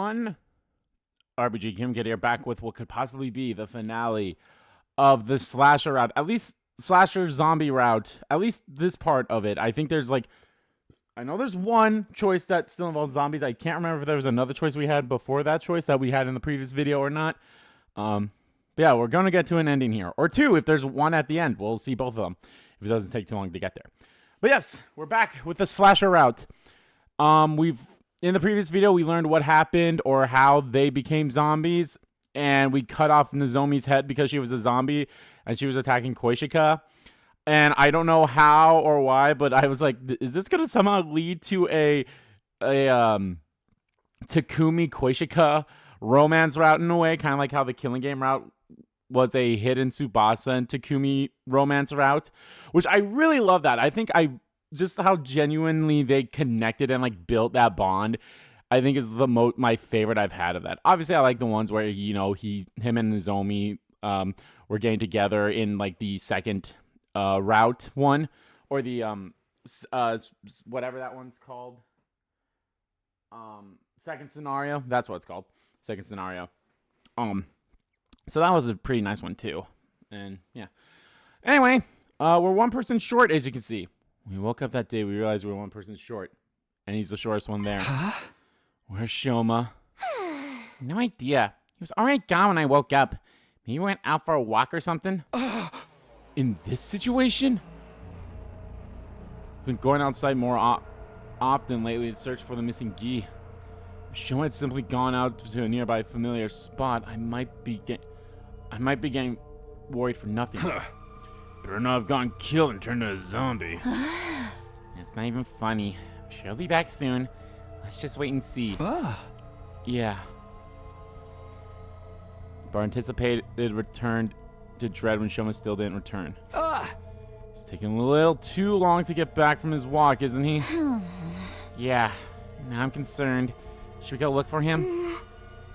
everyone. RBG Kim Kid here, back with what could possibly be the finale of the slasher route. At least slasher zombie route. At least this part of it. I think there's like, I know there's one choice that still involves zombies. I can't remember if there was another choice we had before that choice that we had in the previous video or not. But yeah, we're going to get to an ending here. Or two, if there's one at the end. We'll see both of them if it doesn't take too long to get there. But yes, we're back with the slasher route. In the previous video, we learned what happened or how they became zombies. And we cut off Nozomi's head because she was a zombie and she was attacking Koishika. And I don't know how or why, but I was like, is this going to somehow lead to a Takumi Koishika romance route in a way? Kind of like how the Killing Game route was a hidden Tsubasa and Takumi romance route, which I really love that. I think just how genuinely they connected and like built that bond, I think is my favorite I've had of that. Obviously, I like the ones where, you know, him and Nozomi were getting together in like the second route one, or the whatever that one's called. Second scenario. That's what it's called. Second scenario. So that was a pretty nice one too. And yeah. Anyway, we're one person short, as you can see. When we woke up that day, we realized we were one person short. And he's the shortest one there. Huh? Where's Shoma? No idea. He was already gone when I woke up. Maybe he went out for a walk or something. In this situation? I've been going outside more often lately to search for the missing gi. If Shoma had simply gone out to a nearby familiar spot, I might be getting worried for nothing. Better not have gotten killed and turned into a zombie. It's not even funny. I'm sure he'll be back soon. Let's just wait and see. Yeah. But anticipated returned to dread when Shoma still didn't return. It's taking a little too long to get back from his walk, isn't he? Yeah. Now I'm concerned. Should we go look for him?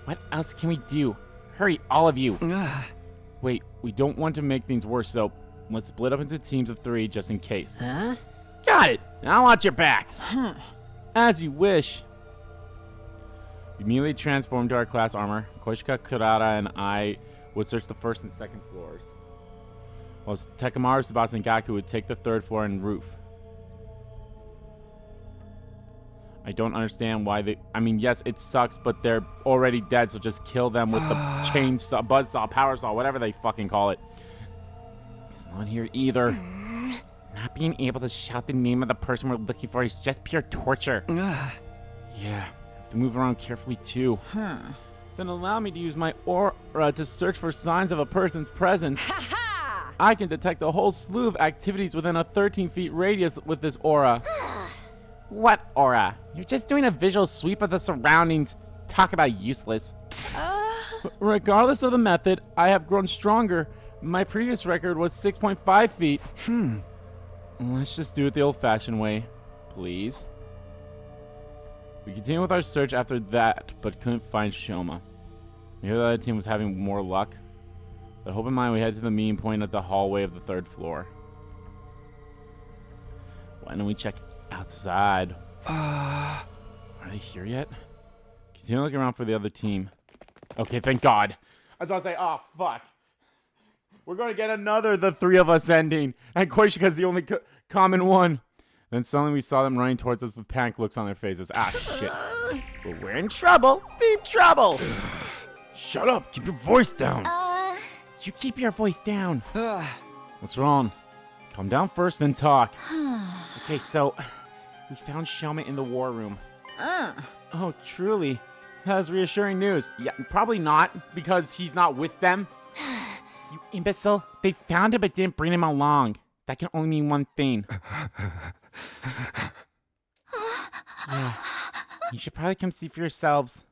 What else can we do? Hurry, all of you. Wait, we don't want to make things worse, so let's split up into teams of 3 just in case. Huh? Got it! Now watch your backs. As you wish. We immediately transformed to our class armor. Koishika, Kurata, and I would search the first and second floors, while Tekamaru, Tsubasa, and Gaku would take the third floor and roof. I don't understand why they... I mean, yes, it sucks, but they're already dead, so just kill them with the chainsaw, buzzsaw, power saw, whatever they fucking call it. He's not here either. Not being able to shout the name of the person we're looking for is just pure torture. Yeah, have to move around carefully too. Then allow me to use my aura to search for signs of a person's presence. I can detect a whole slew of activities within a 13-feet radius with this aura. What aura? You're just doing a visual sweep of the surroundings. Talk about useless. Regardless of the method, I have grown stronger. My previous record was 6.5 feet. Let's just do it the old-fashioned way, please. We continued with our search after that, but couldn't find Shoma. Maybe the other team was having more luck. But hope in mind, we head to the meeting point at the hallway of the 3rd floor. Why don't we check outside? Are they here yet? Continue looking around for the other team. Okay, thank God. I was about to say, oh, fuck. We're going to get another the 3 of us ending. And Koishika's the only common one. Then suddenly we saw them running towards us with panic looks on their faces. Ah, shit. Well, we're in trouble. Deep trouble. Shut up. Keep your voice down. You keep your voice down. What's wrong? Calm down first, then talk. Okay, so we found Shoma in the war room. Oh, truly. That's reassuring news. Yeah, probably not, because he's not with them. You imbecile. They found him but didn't bring him along. That can only mean one thing. Yeah. You should probably come see for yourselves.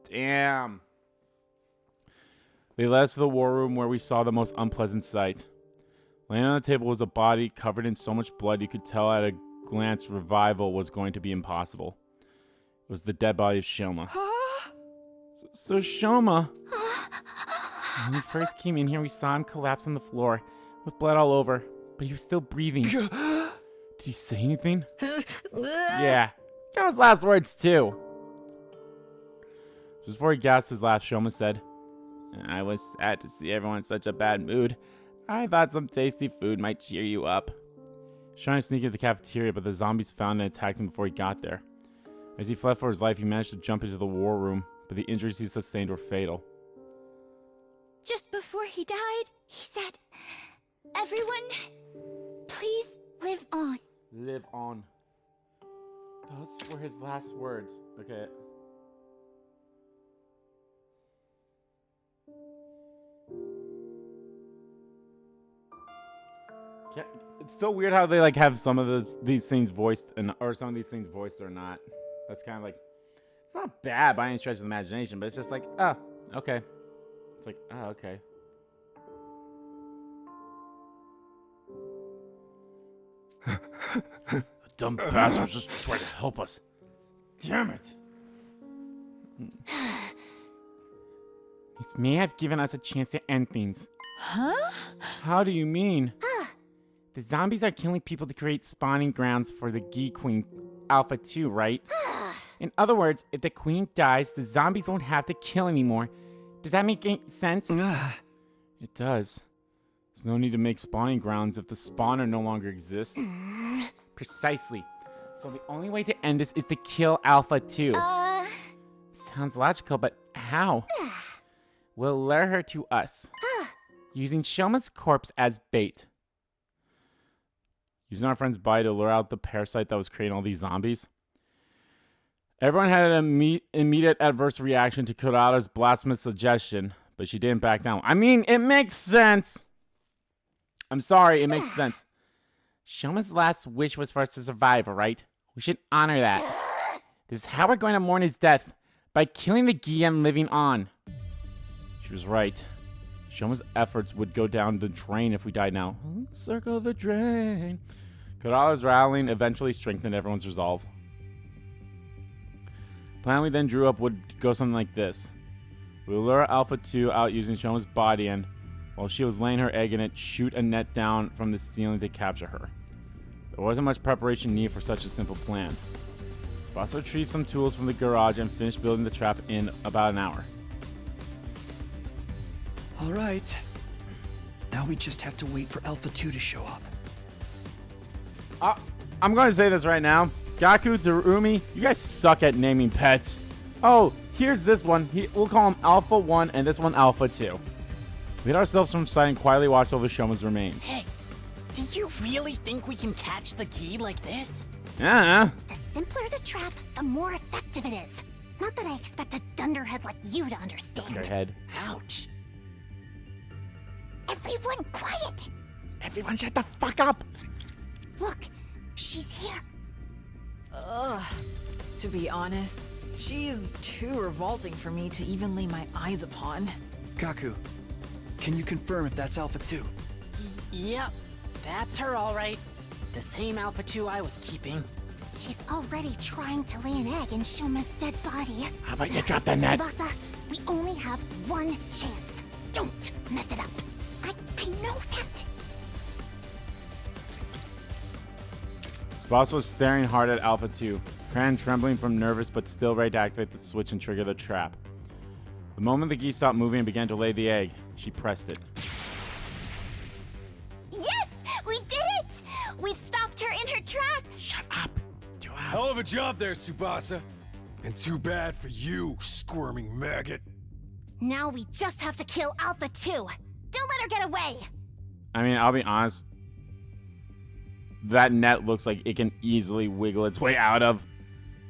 Damn. They led us to the war room where we saw the most unpleasant sight. Laying on the table was a body covered in so much blood you could tell at a glance revival was going to be impossible. It was the dead body of Shoma. So Shoma... When we first came in here, we saw him collapse on the floor with blood all over, but he was still breathing. Did Did he say anything? Yeah. That was last words, too. Just before he gasped his last, Shoma said, I was sad to see everyone in such a bad mood. I thought some tasty food might cheer you up. He was trying to sneak into the cafeteria, but the zombies found and attacked him before he got there. As he fled for his life, he managed to jump into the war room, but the injuries he sustained were fatal. Just before he died, he said, everyone, please live on. Live on. Those were his last words. Okay. Yeah, it's so weird how they like have some of these things voiced or some of these things voiced or not. That's kind of like, it's not bad by any stretch of the imagination, but it's just like, oh, okay. It's like, oh, okay. The dumb bastards just tried to help us. Damn it. This may have given us a chance to end things. Huh? How do you mean? The zombies are killing people to create spawning grounds for the Gi Queen Alpha 2, right? In other words, if the queen dies, the zombies won't have to kill anymore. Does that make any sense? It does. There's no need to make spawning grounds if the spawner no longer exists. Precisely. So the only way to end this is to kill Alpha 2. Sounds logical, but how? We'll lure her to us, using Shoma's corpse as bait. Using our friend's body to lure out the parasite that was creating all these zombies. Everyone had an immediate adverse reaction to Kurata's blasphemous suggestion, but she didn't back down. I mean, it makes sense. I'm sorry, it makes sense. Shoma's last wish was for us to survive, alright? We should honor that. This is how we're going to mourn his death, by killing the Gi and living on. She was right. Shoma's efforts would go down the drain if we died now. Circle the drain. Kurata's rallying eventually strengthened everyone's resolve. The plan we then drew up would go something like this. We'll lure Alpha 2 out using Shoma's body and, while she was laying her egg in it, shoot a net down from the ceiling to capture her. There wasn't much preparation needed for such a simple plan. Tsubasa retrieved some tools from the garage and finished building the trap in about an hour. All right. Now we just have to wait for Alpha 2 to show up. I'm going to say this right now. Gaku, Darumi, you guys suck at naming pets. Oh, here's this one. We'll call him Alpha 1 and this one Alpha 2. We hid ourselves from sight and quietly watched over Shoma's remains. Hey, do you really think we can catch the Gi like this? Yeah. The simpler the trap, the more effective it is. Not that I expect a dunderhead like you to understand. Dunderhead. Ouch. Everyone quiet! Everyone shut the fuck up! Look, she's here. Ugh. To be honest, she is too revolting for me to even lay my eyes upon. Gaku, can you confirm if that's Alpha 2? Yep, that's her all right. The same Alpha 2 I was keeping. She's already trying to lay an egg in Shoma's dead body. How about you drop the net? Tsubasa, we only have one chance. Don't mess it up. I know that. Tsubasa was staring hard at Alpha 2, her hand trembling from nervous but still ready to activate the switch and trigger the trap. The moment the Gi stopped moving and began to lay the egg, she pressed it. Yes! We did it! We've stopped her in her tracks! Shut up! Too loud. Hell of a job there, Tsubasa. And too bad for you, squirming maggot. Now we just have to kill Alpha 2. Don't let her get away! I mean, I'll be honest. That net looks like it can easily wiggle its way out of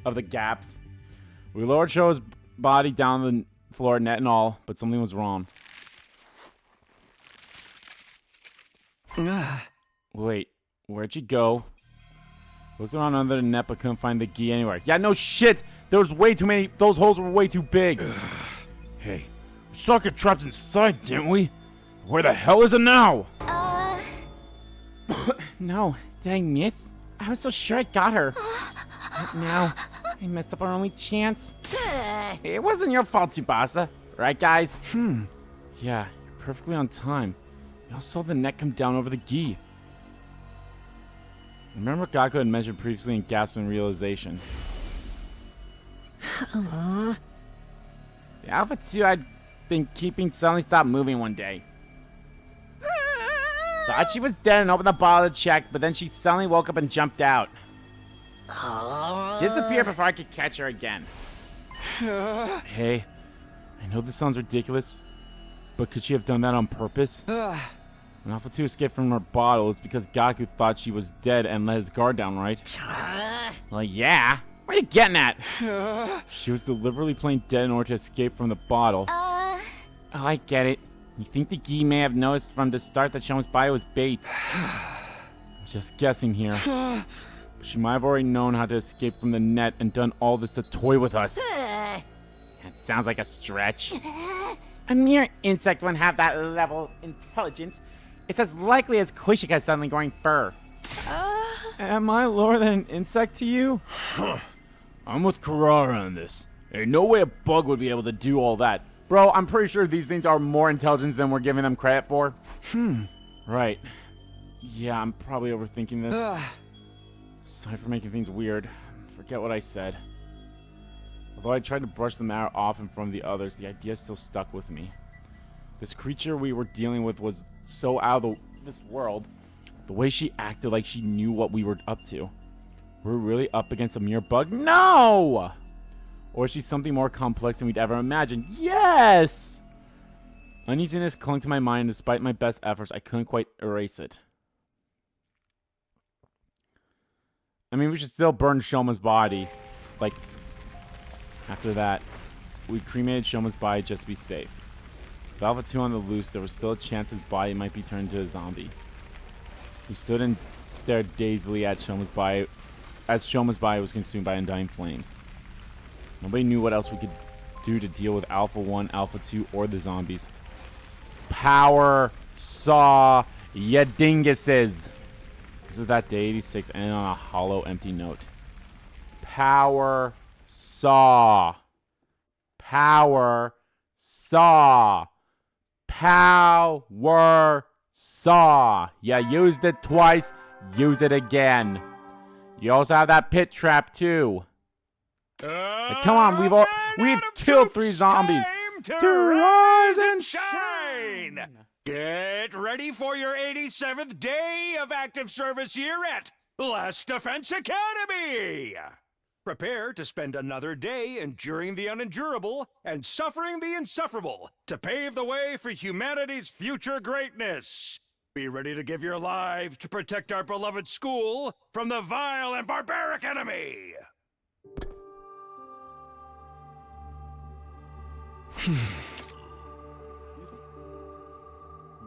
the gaps. We lowered Sho's body down the floor, net and all, but something was wrong. Wait, where'd she go? Looked around under the net but couldn't find the Gi anywhere. Yeah, no shit! There was way too many. Those holes were way too big. Hey, we saw her trapped inside, didn't we? Where the hell is it now? No, did I miss? I was so sure I got her. But now, I messed up our only chance. It wasn't your fault, Tsubasa. Right, guys? Yeah, you're perfectly on time. We all saw the net come down over the Gi. Remember what Gaku had mentioned previously and gasped in realization. The Alpha 2 I'd been keeping suddenly stopped moving one day. Thought she was dead and opened the bottle to check, but then she suddenly woke up and jumped out. Disappeared before I could catch her again. Hey, I know this sounds ridiculous, but could she have done that on purpose? When Alpha 2 escaped from her bottle, it's because Gaku thought she was dead and let his guard down, right? Well, yeah. What are you getting at? She was deliberately playing dead in order to escape from the bottle. Oh, I get it. You think the Gi may have noticed from the start that Shoma's bio was bait. I'm just guessing here. She might have already known how to escape from the net and done all this to toy with us. That sounds like a stretch. A mere insect wouldn't have that level of intelligence. It's as likely as Kushika suddenly growing fur. Am I lower than an insect to you? I'm with Karara on this. Ain't no way a bug would be able to do all that. Bro, I'm pretty sure these things are more intelligent than we're giving them credit for. Right. Yeah, I'm probably overthinking this. Sorry for making things weird. Forget what I said. Although I tried to brush the matter off in front of the others, the idea still stuck with me. This creature we were dealing with was so out of this world. The way she acted like she knew what we were up to. We're really up against a mere bug? No! Or is she something more complex than we'd ever imagined? Yes! Uneasiness clung to my mind. Despite my best efforts, I couldn't quite erase it. I mean, we should still burn Shoma's body. Like, after that, we cremated Shoma's body just to be safe. With Alpha 2 on the loose, there was still a chance his body might be turned into a zombie. We stood and stared dazedly at Shoma's body as Shoma's body was consumed by undying flames. Nobody knew what else we could do to deal with Alpha 1, Alpha 2, or the zombies. Power saw ya dinguses. This is that day 86 ended on a hollow, empty note. Power saw. Power saw. Power saw. You used it twice, use it again. You also have that pit trap too. Like, come on, we've killed 3 zombies. To rise and shine. Get ready for your 87th day of active service here at Last Defense Academy. Prepare to spend another day enduring the unendurable and suffering the insufferable to pave the way for humanity's future greatness. Be ready to give your lives to protect our beloved school from the vile and barbaric enemy.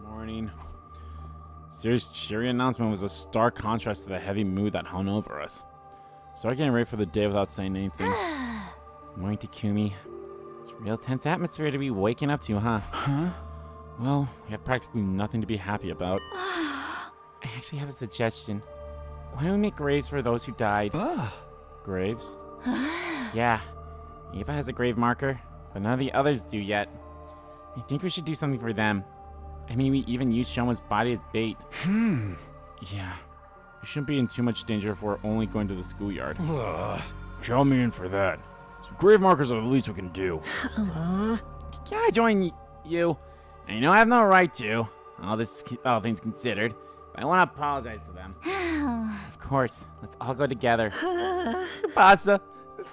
Morning. Sirei's cheery announcement was a stark contrast to the heavy mood that hung over us. Started getting ready for the day without saying anything. Morning, Takumi. It's a real tense atmosphere to be waking up to, huh? Huh? Well, we have practically nothing to be happy about. I actually have a suggestion. Why don't we make graves for those who died? Graves? Yeah. Eva has a grave marker, but none of the others do yet. I think we should do something for them. I mean, we even used Shoma's body as bait. Yeah. We shouldn't be in too much danger if we're only going to the schoolyard. Count me in for that. Some grave markers are the least we can do. Can I join you? I know I have no right to, all things considered, but I want to apologize to them. Of course, let's all go together. Tsubasa,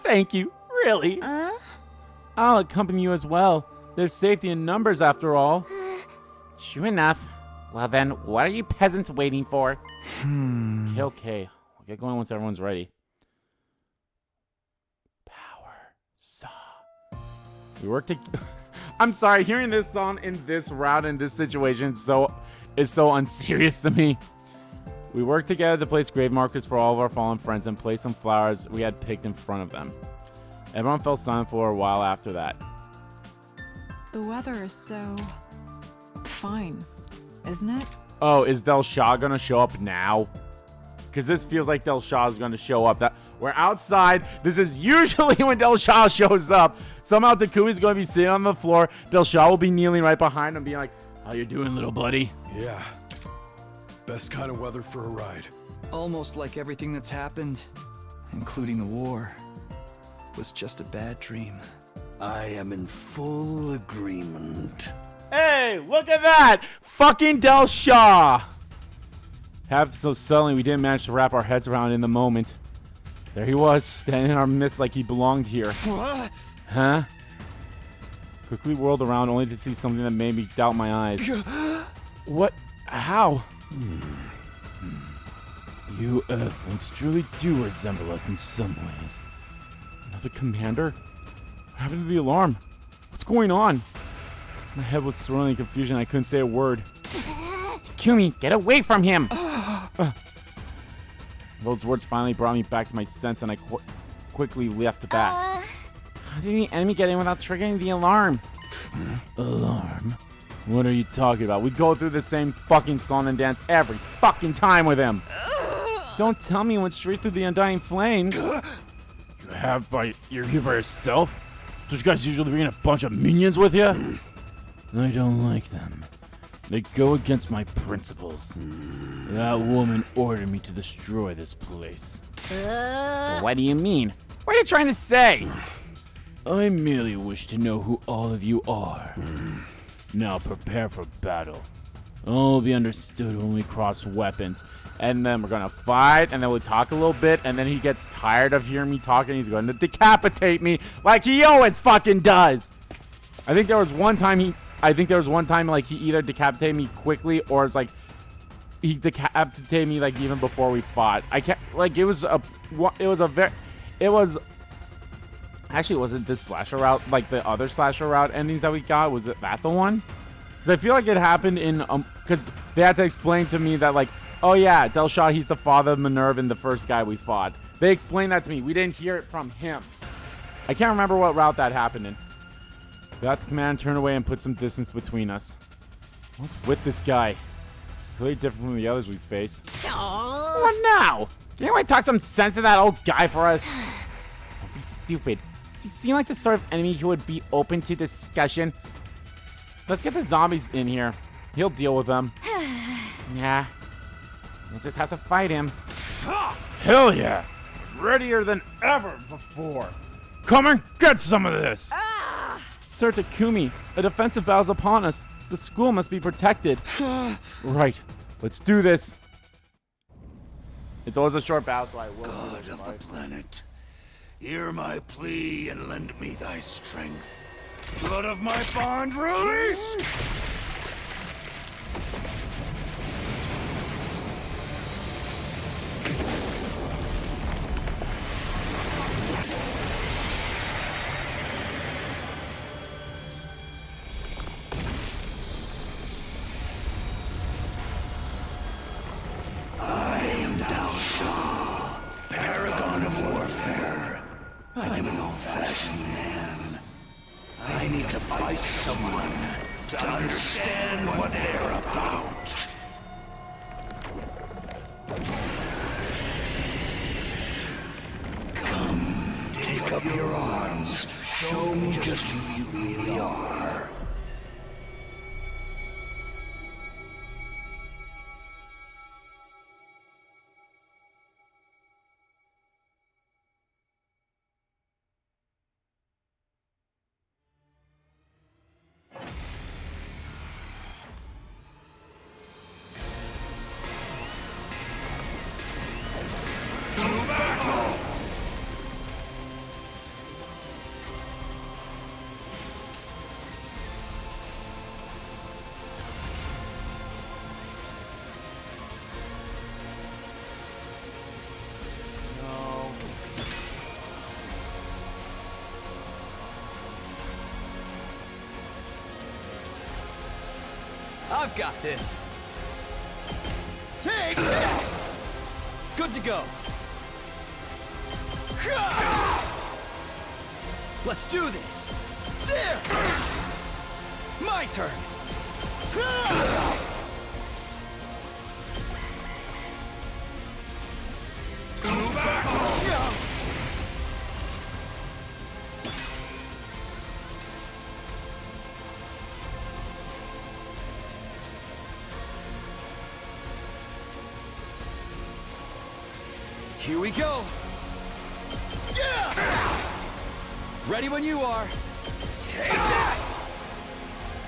thank you, really. I'll accompany you as well. There's safety in numbers after all. True enough. Well then, what are you peasants waiting for? Okay. We'll get going once everyone's ready. Power saw. We work together. I'm sorry, hearing this song in this route, in this situation, is so unserious to me. We worked together to place grave markers for all of our fallen friends and place some flowers we had picked in front of them. Everyone fell silent for a while after that. The weather is so fine, isn't it? Oh, is Del Shah gonna show up now? Because this feels like Del Shah is gonna show up. We're outside. This is usually when Del Shah shows up. Somehow Takumi's gonna be sitting on the floor. Del Shah will be kneeling right behind him, being like, "How you doing, little buddy?" Yeah. Best kind of weather for a ride. Almost like everything that's happened, including the war, was just a bad dream. I am in full agreement. Hey, look at that! Fucking Del Shaw! So suddenly we didn't manage to wrap our heads around it in the moment. There he was, standing in our midst like he belonged here. What? Huh? Quickly whirled around only to see something that made me doubt my eyes. What? How? You Earthlings truly do resemble us in some ways. Another commander? What happened to the alarm? What's going on? My head was swirling in confusion. I couldn't say a word. Takumi, get away from him! Those words finally brought me back to my sense, and I quickly left back. How did the enemy get in without triggering the alarm? Alarm? What are you talking about? We go through the same fucking song and dance every fucking time with him. Don't tell me you went straight through the undying flames. You have you're here by yourself? Those guys usually bring a bunch of minions with you? I don't like them. They go against my principles. That woman ordered me to destroy this place. What do you mean? What are you trying to say? I merely wish to know who all of you are. Now prepare for battle. All will be understood when we cross weapons. And then we're gonna fight, and then we'll talk a little bit, and then he gets tired of hearing me talking. He's going to decapitate me like he always fucking does. I think there was one time like he either decapitated me quickly or it's like he decapitated me like even before we fought. I can't like it was actually wasn't this slasher route like the other slasher route endings that we got? Was that the one? Because I feel like it happened in because they had to explain to me that like, oh yeah, Del Shaw, he's the father of Minerva in the first guy we fought. They explained that to me. We didn't hear it from him. I can't remember what route that happened in. Got the command, turn away, and put some distance between us. What's with this guy? He's clearly different from the others we've faced. What now? Can anyone talk some sense to that old guy for us? Don't be stupid. Does he seem like the sort of enemy who would be open to discussion? Let's get the zombies in here. He'll deal with them. Yeah. We'll just have to fight him. Hell yeah! Readier than ever before. Come and get some of this! Sir Takumi, a defensive battle's upon us. The school must be protected. Right. Let's do this. It's always a short battle, so I will. God of the planet, hear my plea and lend me thy strength. Blood of my bond release! I'm an old-fashioned man. I need to fight someone to understand what they're about. Come, take up your arms. Show me just who you really are. I've got this. Take this! Good to go. Let's do this. There! My turn. To battle! Here we go. Yeah! Ready when you are. Take that!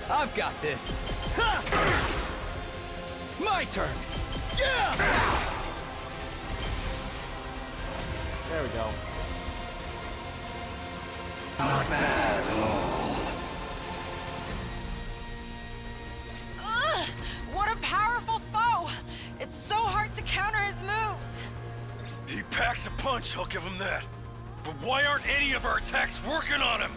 I've got this. Ha! My turn. Yeah! There we go. Not bad at all. Ugh! What a powerful foe! It's so hard to counter his moves. He packs a punch, I'll give him that. But why aren't any of our attacks working on him?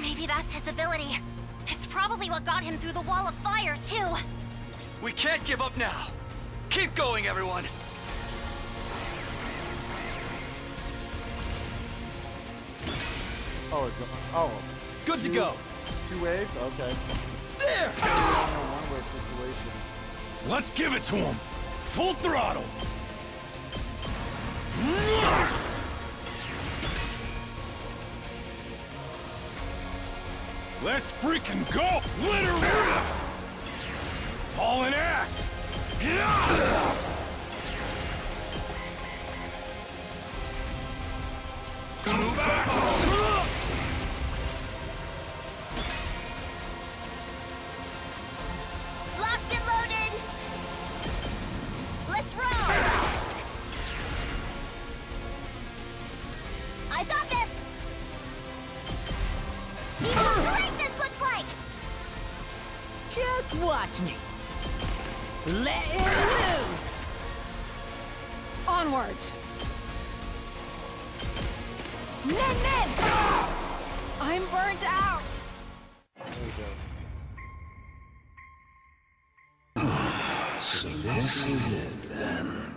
Maybe that's his ability. It's probably what got him through the wall of fire, too. We can't give up now. Keep going, everyone. Oh, Good to go. 2 waves? Okay. There! One wave situation. Let's give it to him. Full throttle. Let's freaking go! Let her rip! Hauling ass! To battle! Locked and loaded! Let's roll! I got this! See how great this looks like! Just watch me. Let it loose. Onward! Nen! I'm burnt out! So this is it then.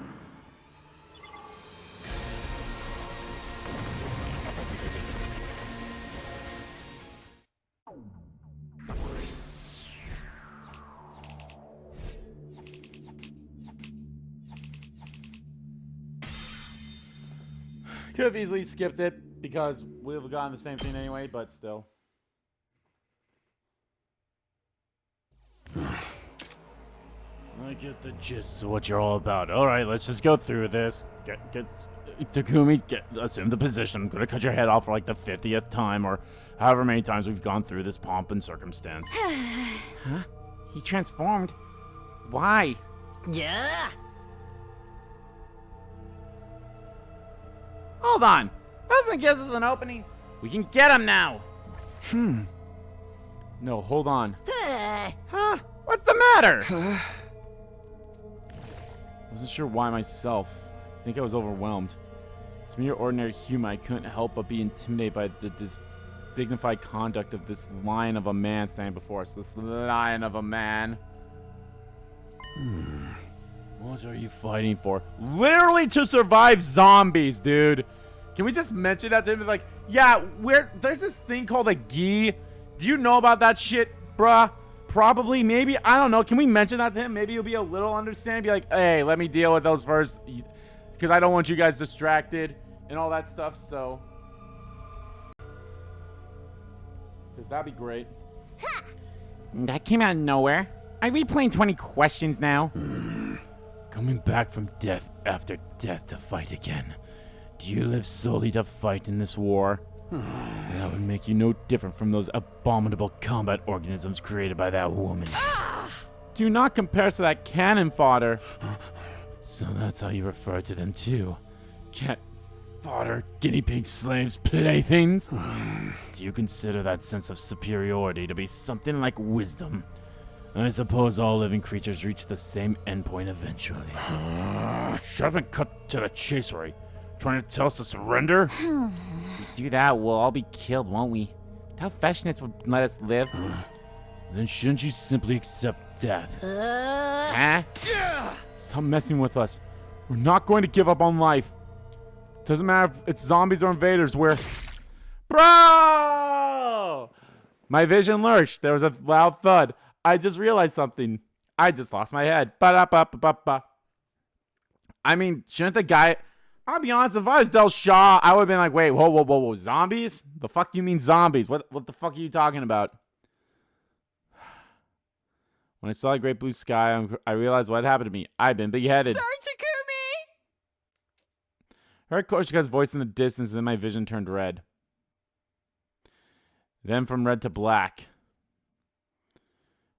Could have easily skipped it because we would have gotten the same thing anyway, but still. I get the gist of what you're all about. All right, let's just go through this. Get Takumi, assume the position. I'm gonna cut your head off for like the 50th time, or however many times we've gone through this pomp and circumstance. Huh? He transformed? Why? Yeah. Hold on. Doesn't give us an opening. We can get him now. No, hold on. Huh? What's the matter? Wasn't sure why myself. I think I was overwhelmed. As mere ordinary human, I couldn't help but be intimidated by the dignified conduct of this lion of a man standing before us. This lion of a man. What are you fighting for? Literally to survive zombies, dude. Can we just mention that to him? Like, yeah, there's this thing called a gi. Do you know about that shit, bruh? Probably, maybe. I don't know. Can we mention that to him? Maybe he'll be a little understanding. Be like, hey, let me deal with those first. Because I don't want you guys distracted and all that stuff, so. Because that'd be great. That came out of nowhere. Are we playing 20 questions now? Coming back from death after death to fight again. Do you live solely to fight in this war? That would make you no different from those abominable combat organisms created by that woman. Do not compare us to that cannon fodder. So that's how you refer to them too. Cat fodder, guinea pig slaves, playthings? Do you consider that sense of superiority to be something like wisdom? I suppose all living creatures reach the same endpoint eventually. Shut up and cut to the chase, Ray. Trying to tell us to surrender? If we do that, we'll all be killed, won't we? How fashionates would let us live? Then shouldn't you simply accept death? Huh? Yeah! Stop messing with us. We're not going to give up on life. Doesn't matter if it's zombies or invaders, Bro! My vision lurched. There was a loud thud. I just realized something. I just lost my head. Ba-da-ba-ba-ba-ba. I mean, shouldn't the guy... I'll be honest, if I was Del Shaw, I would have been like, wait, whoa, zombies? The fuck do you mean zombies? What the fuck are you talking about? When I saw the great blue sky, I realized what happened to me. I've been beheaded. Sir Takumi! Heard Koshika's voice in the distance, and then my vision turned red. Then from red to black.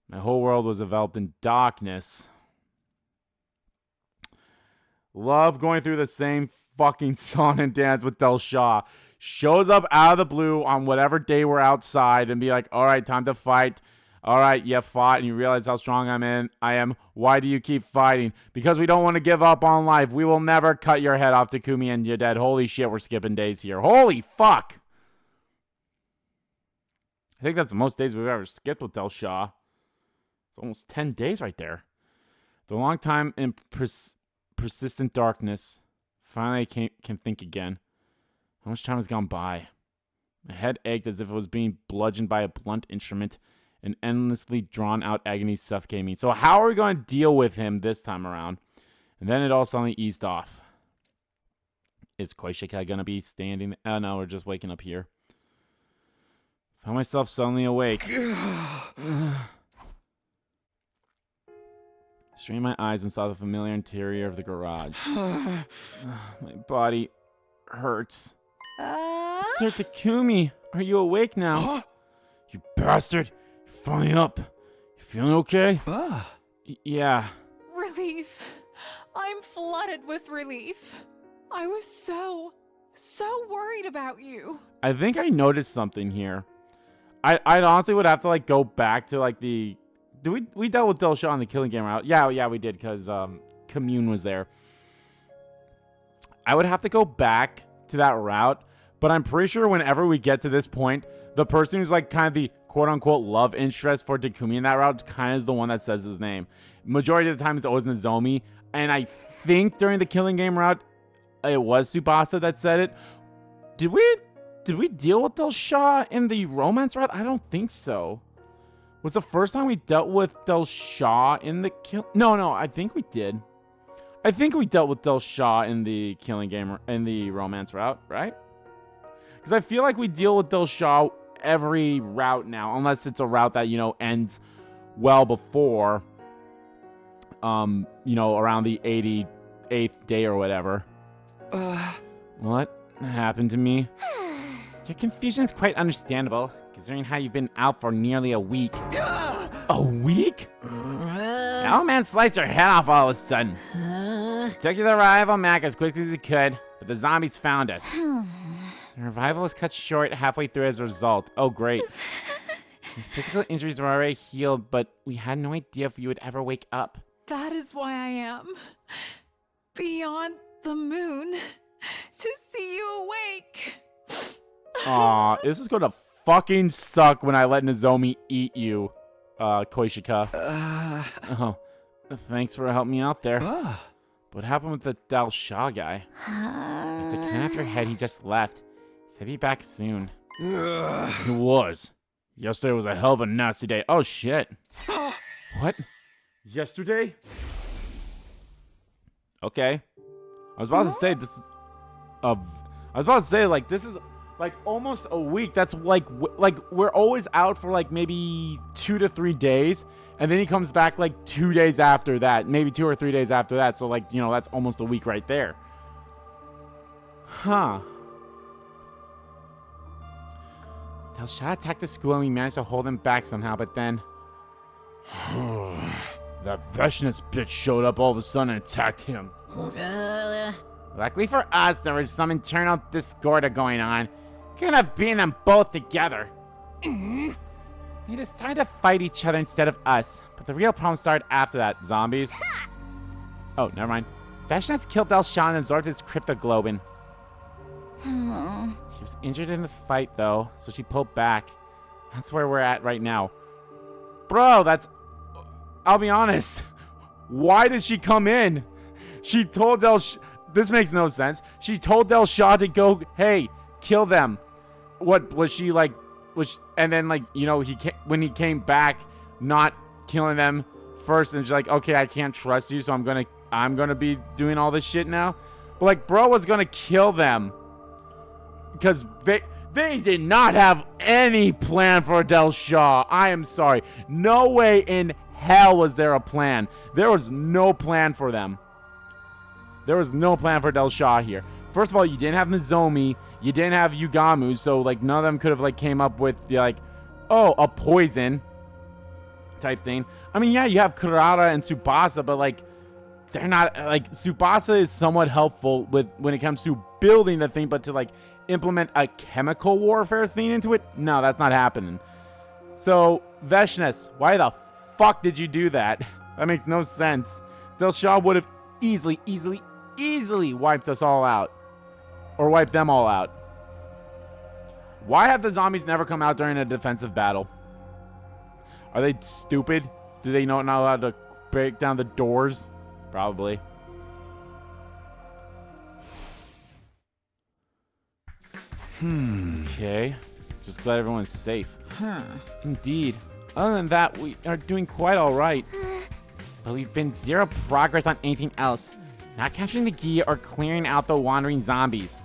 My whole world was enveloped in darkness. Love going through the same fucking song and dance with Del Shaw. Shows up out of the blue on whatever day we're outside and be like, all right, time to fight. All right, you fought and you realize how strong I am. Why do you keep fighting? Because we don't want to give up on life. We will never cut your head off, Takumi, and you're dead. Holy shit, we're skipping days here. Holy fuck. I think that's the most days we've ever skipped with Del Shaw. It's almost 10 days right there. The long time in persistent darkness. Finally, I can think again. How much time has gone by? My head ached as if it was being bludgeoned by a blunt instrument. An endlessly drawn-out agony suffocated me. So how are we going to deal with him this time around? And then it all suddenly eased off. Is Koishika going to be standing? Oh, no, we're just waking up here. Found myself suddenly awake. Strained my eyes and saw the familiar interior of the garage. My body hurts. Sir Takumi, are you awake now? Huh? You bastard! You're finally up. You feeling okay? Yeah. Relief. I'm flooded with relief. I was so worried about you. I think I noticed something here. I honestly would have to like go back to like the. We dealt with Del Shaw on the Killing Game route. Yeah, we did because Commune was there. I would have to go back to that route, but I'm pretty sure whenever we get to this point, the person who's like kind of the quote-unquote love interest for Takumi in that route kind of is the one that says his name. Majority of the time it's always Nozomi, and I think during the Killing Game route, it was Tsubasa that said it. Did we deal with Del Shaw in the romance route? I don't think so. Was the first time we dealt with Del Shaw in the No, I think we did. I think we dealt with Del Shaw in the Killing Game, in the romance route, right? Because I feel like we deal with Del Shaw every route now, unless it's a route that, ends well before, around the 88th day or whatever. What happened to me? Your confusion is quite understandable, considering how you've been out for nearly a week. A week? The old man sliced your head off all of a sudden. Took you to the rival Mac as quickly as he could, but the zombies found us. The revival was cut short halfway through as a result. Oh, great. Your physical injuries were already healed, but we had no idea if you would ever wake up. That is why I am beyond the moon to see you awake. Aw, this is gonna fucking suck when I let Nozomi eat you, Koishika. Oh, thanks for helping me out there. What happened with the Del Shaw guy? It's a can off your head, he just left. He said he'd be back soon. It was. Yesterday was a hell of a nasty day. Oh, shit. What? Yesterday? Okay. I was about to say this is... this is... like almost a week. That's like we're always out for like maybe 2 to 3 days, and then he comes back like 2 days after that, maybe 2 or 3 days after that. So like, that's almost a week right there. Huh. Del Shaw attacked the school and we managed to hold him back somehow, but then that Veshness bitch showed up all of a sudden and attacked him. Luckily for us, there was some internal discord going on. Couldn't have been them both together. They decided to fight each other instead of us. But the real problem started after that. Zombies. Oh, never mind. Veshness killed Del Shaw and absorbed his cryptoglobin. She was injured in the fight, though, so she pulled back. That's where we're at right now. Bro, I'll be honest. Why did she come in? She told this makes no sense. She told Del Shaw to go, hey, kill them. What was she like? And then like, when he came back, not killing them first, and she's like, okay, I can't trust you, so I'm gonna be doing all this shit now. But like, bro was gonna kill them because they did not have any plan for Del Shaw. I am sorry. No way in hell was there a plan. There was no plan for them. There was no plan for Del Shaw here. first of all, you didn't have Nozomi, you didn't have Yugamu, so like none of them could have like came up with the, like, oh, a poison type thing. I mean, yeah, you have Kurata and Tsubasa, but like they're not, like, Tsubasa is somewhat helpful with when it comes to building the thing, but to like implement a chemical warfare thing into it, no, that's not happening. So Veshness, why the fuck did you do that? That makes no sense. Delshaw would have easily wiped us all out. Or wiped them all out. Why have the zombies never come out during a defensive battle? Are they stupid? Do they not know how to break down the doors? Probably. Okay. Just glad everyone's safe. Indeed. Other than that, we are doing quite alright. But we've been zero progress on anything else. Not capturing the Gi or clearing out the wandering zombies.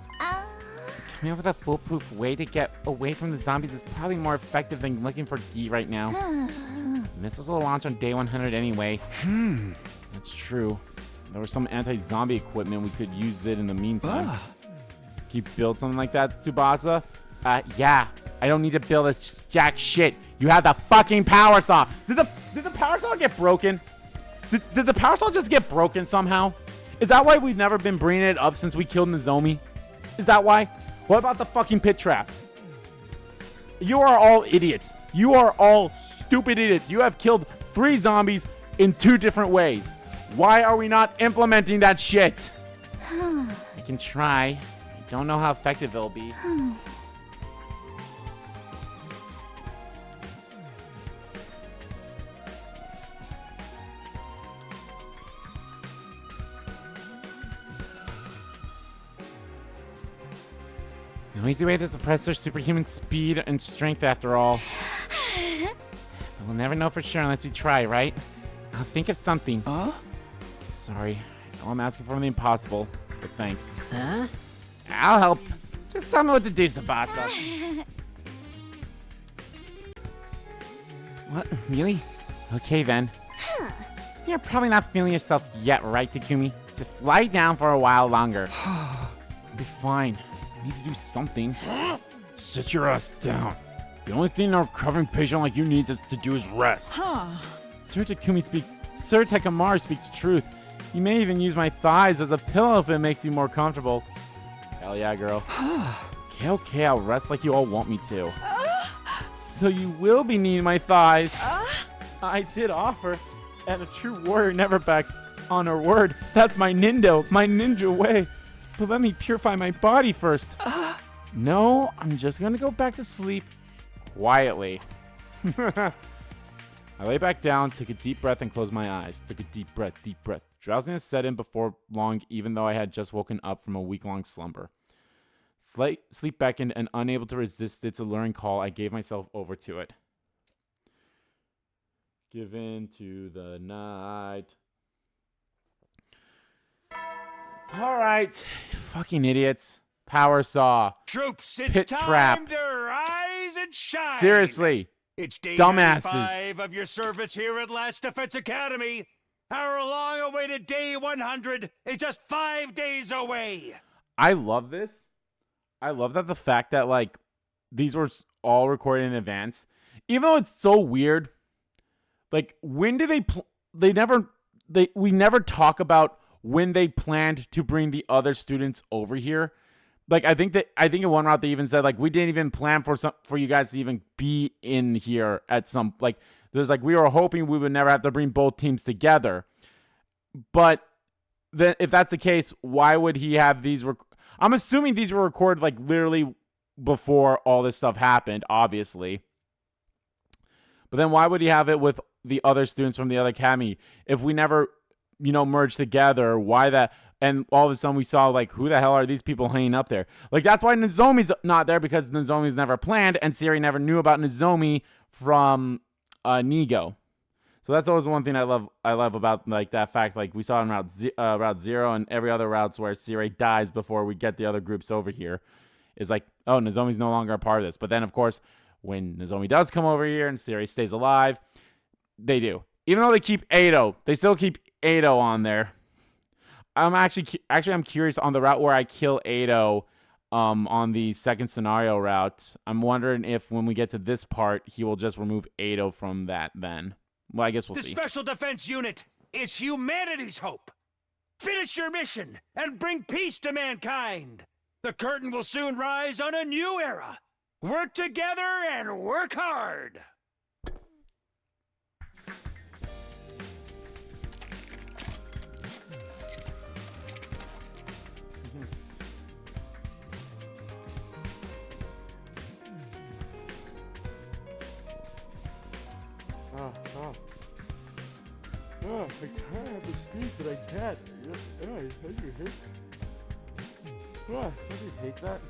Coming up with a foolproof way to get away from the zombies is probably more effective than looking for Gi right now. Missiles will launch on day 100 anyway. That's true. There was some anti-zombie equipment. We could use it in the meantime. Can you build something like that, Tsubasa? Yeah. I don't need to build this jack shit. You have the fucking power saw. Did the power saw get broken? Did the power saw just get broken somehow? Is that why we've never been bringing it up since we killed Nozomi? Is that why? What about the fucking pit trap? You are all idiots. You are all stupid idiots. You have killed 3 zombies in 2 different ways. Why are we not implementing that shit? I can try. I don't know how effective it'll be. No easy way to suppress their superhuman speed and strength after all. We'll never know for sure unless we try, right? I'll think of something. Sorry. I know I'm asking for the impossible, but thanks. I'll help. Just tell me what to do, Tsubasa. What? Really? Okay, then. You're probably not feeling yourself yet, right, Takumi? Just lie down for a while longer. I'll be fine. I need to do something. Sit your ass down. The only thing a recovering patient like you needs is to do is rest. Sir Takamaru speaks truth. You may even use my thighs as a pillow if it makes you more comfortable. Hell yeah, girl. Okay, I'll rest like you all want me to. So you will be needing my thighs. I did offer, and a true warrior never backs on her word. That's my ninja way. But let me purify my body first. No, I'm just gonna go back to sleep quietly. I lay back down, took a deep breath, and closed my eyes. Took a deep breath. Drowsiness set in before long, even though I had just woken up from a week-long slumber. Sleep beckoned, and unable to resist its alluring call, I gave myself over to it. Give in to the night. All right, fucking idiots. Power saw. Troops, it's pit time traps. to rise and shine. Seriously. It's day Dumbasses. 95 of your service here at Last Defense Academy. Our long-awaited day 100 is just 5 days away. I love this. I love that the fact that, like, these were all recorded in advance. Even though it's so weird. Like, when do we never talk about when they planned to bring the other students over here. Like, I think in one route they even said, like, we didn't even plan for you guys to even be in here at some, like, there's like, we were hoping we would never have to bring both teams together. But then if that's the case, why would he have these? I'm assuming these were recorded like literally before all this stuff happened, obviously. But then why would he have it with the other students from the other academy if we never, merged together? Why that? And all of a sudden we saw, like, who the hell are these people hanging up there? Like, that's why Nozomi's not there, because Nozomi's never planned, and Sirei never knew about Nozomi from Nigo. So that's always one thing I love about, like, that fact. Like, we saw in Route 0 and every other routes where Sirei dies before we get the other groups over here. Is like, oh, Nozomi's no longer a part of this. But then, of course, when Nozomi does come over here and Sirei stays alive, they do. Even though they keep Edo, they still keep Edo on there. I'm I'm curious on the route where I kill Ado, on the second scenario route. I'm wondering if when we get to this part, he will just remove Ado from that then. Well, I guess we'll The see. Special Defense Unit is humanity's hope. Finish your mission and bring peace to mankind. The curtain will soon rise on a new era. Work together and work hard. Oh, I kind of have to sneeze, but I can't. I do hate. Oh, I do hate that.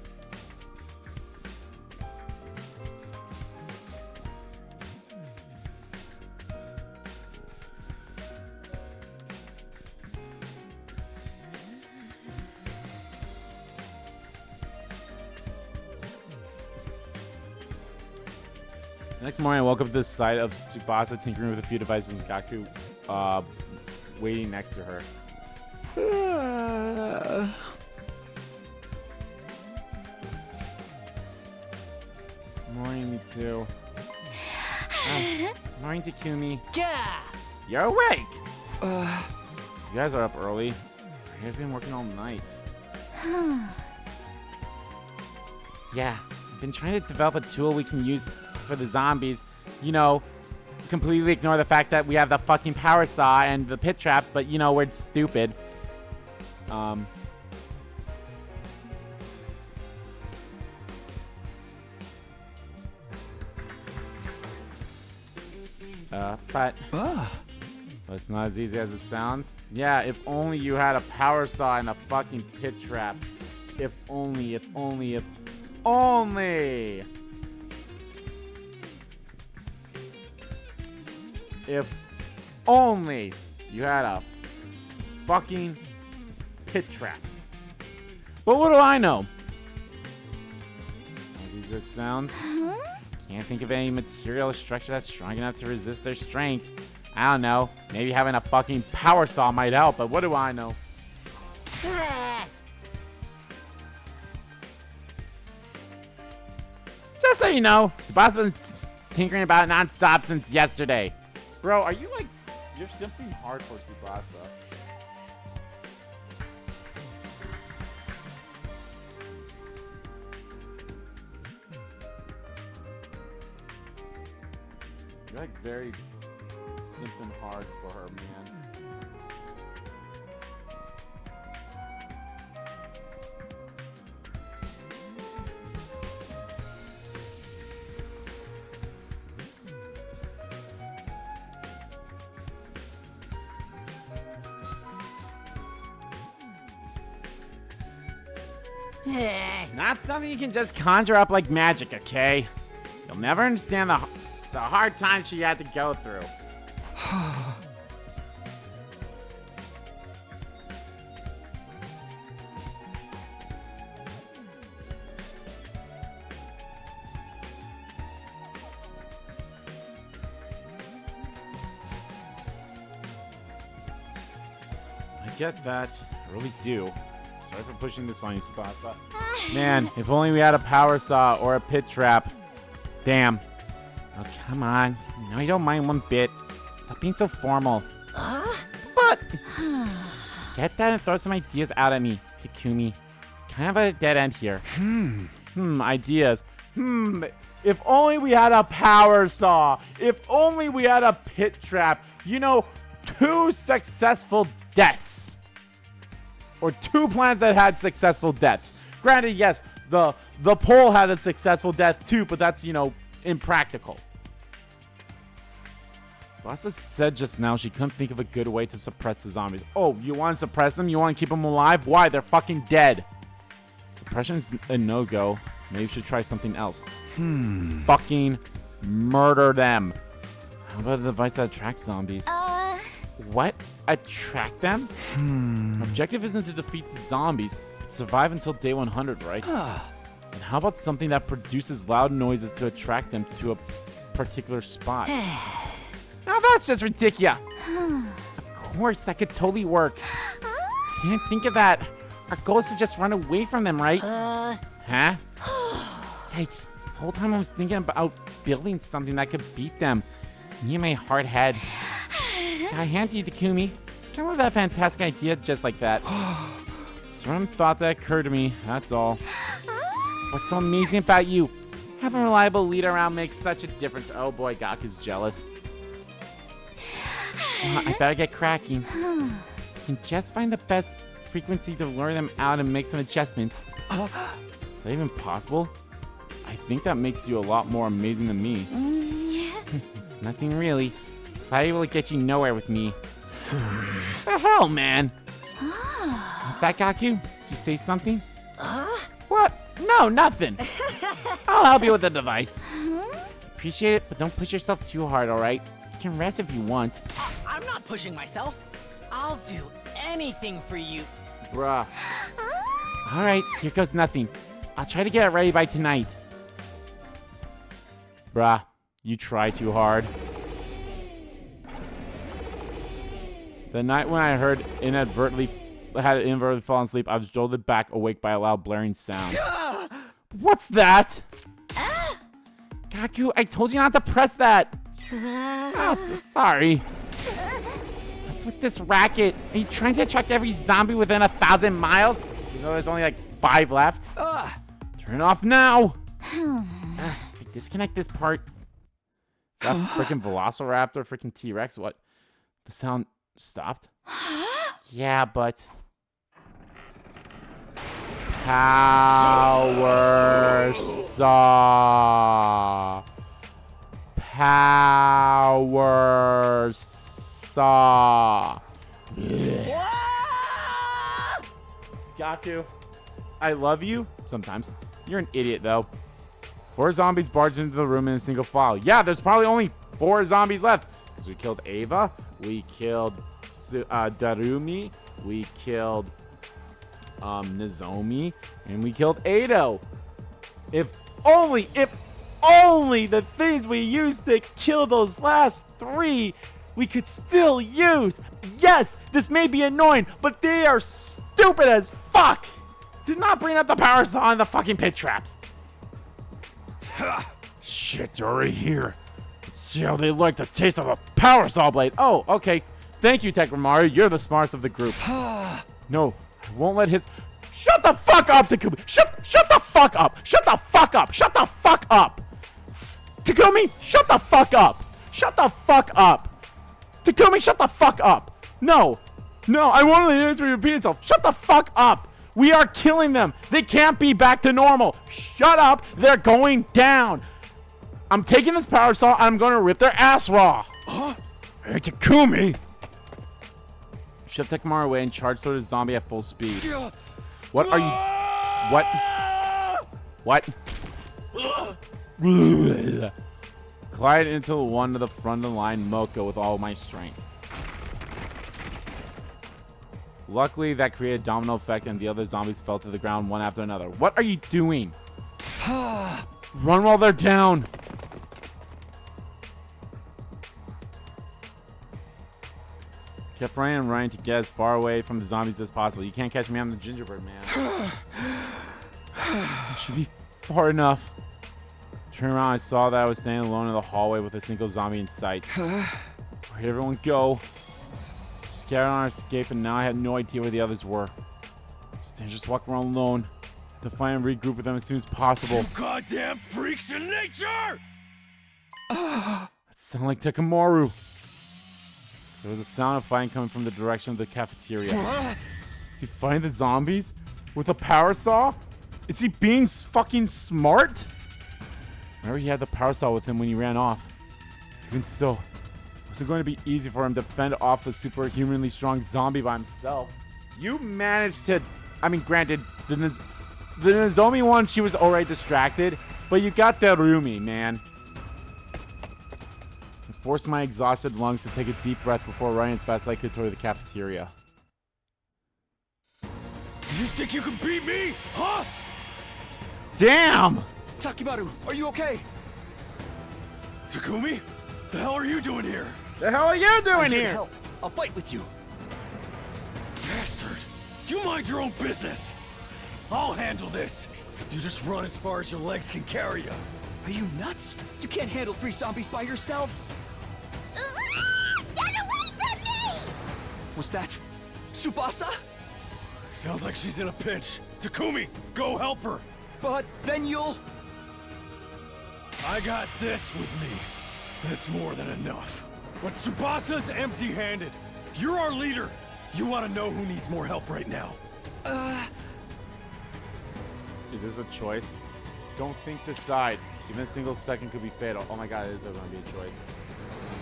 Next morning, I woke up to the sight of Tsubasa tinkering with a few devices and Gaku waiting next to her. Morning, me too. Morning, Takumi. Yeah. You're awake! You guys are up early. You guys been working all night. Yeah, I've been trying to develop a tool we can use for the zombies. You know, completely ignore the fact that we have the fucking power saw and the pit traps, but you know, we're stupid. But it's not as easy as it sounds. Yeah, if only you had a power saw and a fucking pit trap. If only, if only, if only. If only you had a fucking pit trap. But what do I know? As easy as it sounds. Can't think of any material or structure that's strong enough to resist their strength. I don't know. Maybe having a fucking power saw might help, but what do I know? Just so you know, Tsubasa's been tinkering about it non-stop since yesterday. Bro, are you like... You're simping hard for Tsubasa. You're like very simping hard for her, man. Not something you can just conjure up like magic, okay? You'll never understand the hard time she had to go through. I get that. I really do. Sorry for pushing this on you, Tsubasa. Man, if only we had a power saw or a pit trap. Damn. Oh, come on. No, you don't mind one bit. Stop being so formal. But get that and throw some ideas out at me, Takumi. Kind of a dead end here. Ideas. If only we had a power saw. If only we had a pit trap. You know, 2 successful deaths. Or 2 plans that had successful deaths. Granted, yes, the pole had a successful death too, but that's, you know, impractical. Tsubasa said just now she couldn't think of a good way to suppress the zombies. Oh, you want to suppress them? You want to keep them alive? Why? They're fucking dead. Suppression's a no-go. Maybe you should try something else. Fucking murder them. How about a device that attracts zombies? What? Attract them? Objective isn't to defeat the zombies, but survive until day 100, right? And how about something that produces loud noises to attract them to a particular spot? Now that's just ridiculous. Of course, that could totally work. You didn't think of that. Our goal is to just run away from them, right? Huh? Yikes. This whole time I was thinking about building something that could beat them. Me and my hard head. I hand to you, Takumi. Come up with that fantastic idea just like that. Just random thought that occurred to me, that's all. It's what's so amazing about you. Having a reliable leader around makes such a difference. Oh boy, Gaku's jealous. I better get cracking. I can just find the best frequency to lure them out and make some adjustments. Is that even possible? I think that makes you a lot more amazing than me. It's nothing really. If I able to get you nowhere with me. The hell, man? That Gaku? Did you say something? What? No, nothing. I'll help you with the device. Appreciate it, but don't push yourself too hard, alright? You can rest if you want. I'm not pushing myself. I'll do anything for you. Bruh. Alright, here goes nothing. I'll try to get it ready by tonight. Bruh, you try too hard. The night when I had inadvertently fallen asleep, I was jolted back awake by a loud blaring sound. What's that? Gaku, I told you not to press that. Sorry. What's with this racket? Are you trying to attract every zombie within 1,000 miles? You know there's only like 5 left. Turn it off now. Disconnect this part. Is that freaking Velociraptor, freaking T-Rex? What? The sound stopped? Yeah, but... Power Saw. Power Saw. Gaku, I love you. Sometimes. You're an idiot, though. 4 zombies barged into the room in a single file. Yeah, there's probably only 4 zombies left. Because we killed Ava. We killed Darumi. We killed Nozomi. And we killed Ado. If only the things we used to kill those last 3 we could still use. Yes, this may be annoying, but they are stupid as fuck. Do not bring up the power saw and the fucking pit traps. Shit, they're already here. Let's see how they like the taste of a power saw blade. Oh, okay. Thank you, Takumi. You're the smartest of the group. No, I won't let his... Shut the fuck up, Takumi. Shut the fuck up. Shut the fuck up. Shut the fuck up. Takumi, shut the fuck up. Shut the fuck up. Takumi, shut the fuck up. No, I want to to repeat itself. Shut the fuck up. We are killing them. They can't be back to normal. Shut up. They're going down. I'm taking this power saw and I'm going to rip their ass raw. Hey, Takumi. Shift Takumi away and charge toward the zombie at full speed. What are you... What? Glide into the one to the front of the line, Moko, with all my strength. Luckily, that created a domino effect and the other zombies fell to the ground one after another. What are you doing? Run while they're down. Kept running and running to get as far away from the zombies as possible. You can't catch me, I'm the gingerbread man. It should be far enough. Turned around, I saw that I was standing alone in the hallway with a single zombie in sight. Where'd everyone go? Scattered on our escape, and now I had no idea where the others were. So I just walked around alone to find and regroup with them as soon as possible. You goddamn freaks in nature! That sounded like Takamaru. There was a sound of fighting coming from the direction of the cafeteria. Is he fighting the zombies with a power saw? Is he being fucking smart? Remember, he had the power saw with him when he ran off. Even so, was it going to be easy for him to fend off the superhumanly strong zombie by himself? You managed to... I mean, granted, the Nozomi one, she was already distracted, but you got the Rumi, man. I forced my exhausted lungs to take a deep breath before running as fast as I could toward the cafeteria. You think you can beat me? Huh? Damn! Takimaru, are you okay? Takumi? The hell are you doing here? The hell are you doing here? Help. I'll fight with you. Bastard! You mind your own business! I'll handle this! You just run as far as your legs can carry you. Are you nuts? You can't handle 3 zombies by yourself. Get away from me! Was that Tsubasa? Sounds like she's in a pinch. Takumi, go help her! But then you'll... I got this with me. That's more than enough. But Tsubasa's empty-handed. You're our leader. You want to know who needs more help right now? Is this a choice? Don't think, decide. Even a single second could be fatal. Oh my god, it is going to be a choice.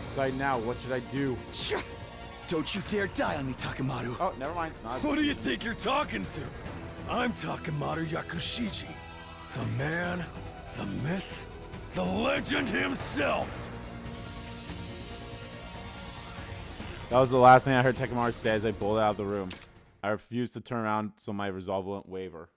Decide now. What should I do? Don't you dare die on me, Takemaru. Oh, never mind. It's not. Who do you think you're talking to? I'm Takemaru Yakushiji. The man, the myth, the legend himself! That was the last thing I heard Takemaru say as I bolted out of the room. I refused to turn around so my resolve wouldn't waver.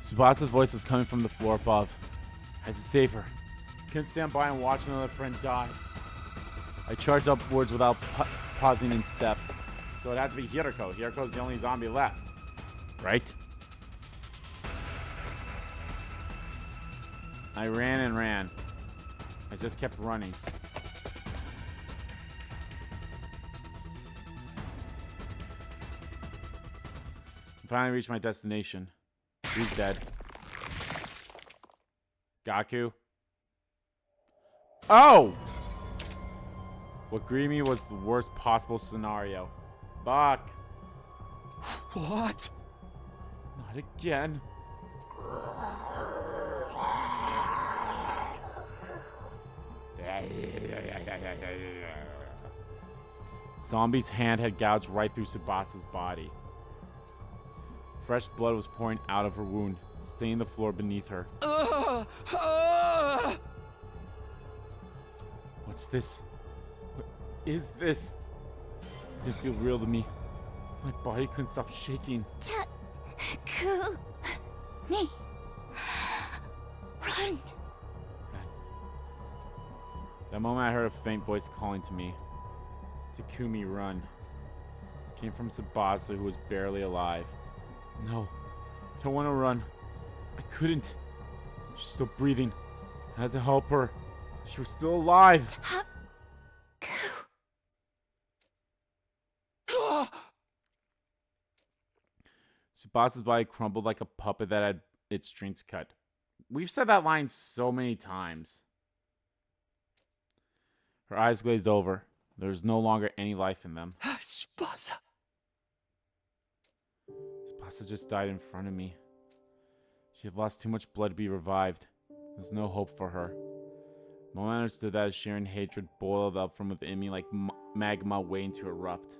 Tsubasa's voice was coming from the floor above. I had to save her. I couldn't stand by and watch another friend die. I charged upwards without pausing in step. So it had to be Hiroko. Hiroko's the only zombie left. Right? I ran and ran. I just kept running. I finally reached my destination. He's dead. Gaku. Oh! What greeted me was the worst possible scenario. Fuck. What? Not again. Zombie's hand had gouged right through Tsubasa's body. Fresh blood was pouring out of her wound, staining the floor beneath her. What's this? What is this? It didn't feel real to me. My body couldn't stop shaking. Takumi. Run. That moment I heard a faint voice calling to me. Takumi, run. It came from Tsubasa, who was barely alive. No, I don't want to run. I couldn't. She's still breathing. I had to help her. She was still alive. Tsubasa's body crumbled like a puppet that had its strings cut. We've said that line so many times. Her eyes glazed over. There was no longer any life in them. Tsubasa. Tsubasa just died in front of me. She had lost too much blood to be revived. There's no hope for her. The moment I understood that, a shearing hatred boiled up from within me like magma waiting to erupt.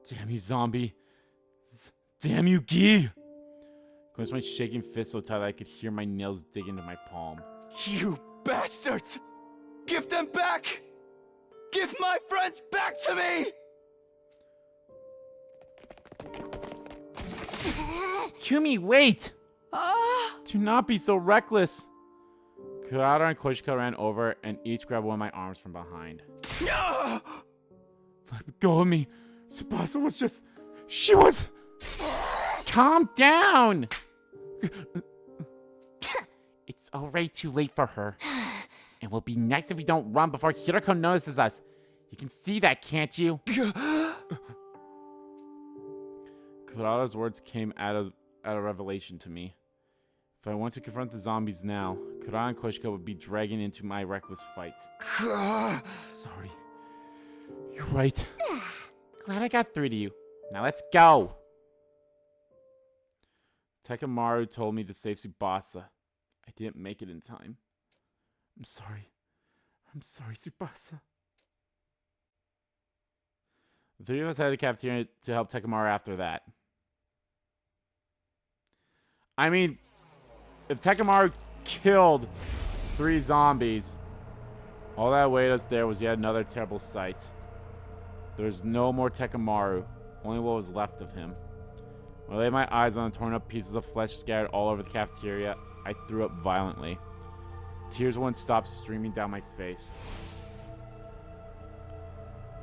Damn you, zombie. Damn you, Gi! Clenched my shaking fist so tight that I could hear my nails dig into my palm. You bastards! Give them back! Give my friends back to me! Kumi, wait! Do not be so reckless. Kurata and Koshika ran over and each grabbed one of my arms from behind. No! Let go of me. Tsubasa was just... She was... Calm down! It's already too late for her. It will be nice if we don't run before Hiroko notices us. You can see that, can't you? Kurata's words came out of revelation to me. If I went to confront the zombies now, Kurata and Koshika would be dragging into my reckless fight. Sorry. You're right. Glad I got through to you. Now let's go. Takemaru told me to save Tsubasa. I didn't make it in time. I'm sorry. I'm sorry, Tsubasa. The three of us headed to the cafeteria to help Takemaru after that. I mean, if Takemaru killed 3 zombies, all that awaited us there was yet another terrible sight. There's no more Takemaru, only what was left of him. I laid my eyes on the torn up pieces of flesh scattered all over the cafeteria. I threw up violently. Tears wouldn't stop streaming down my face.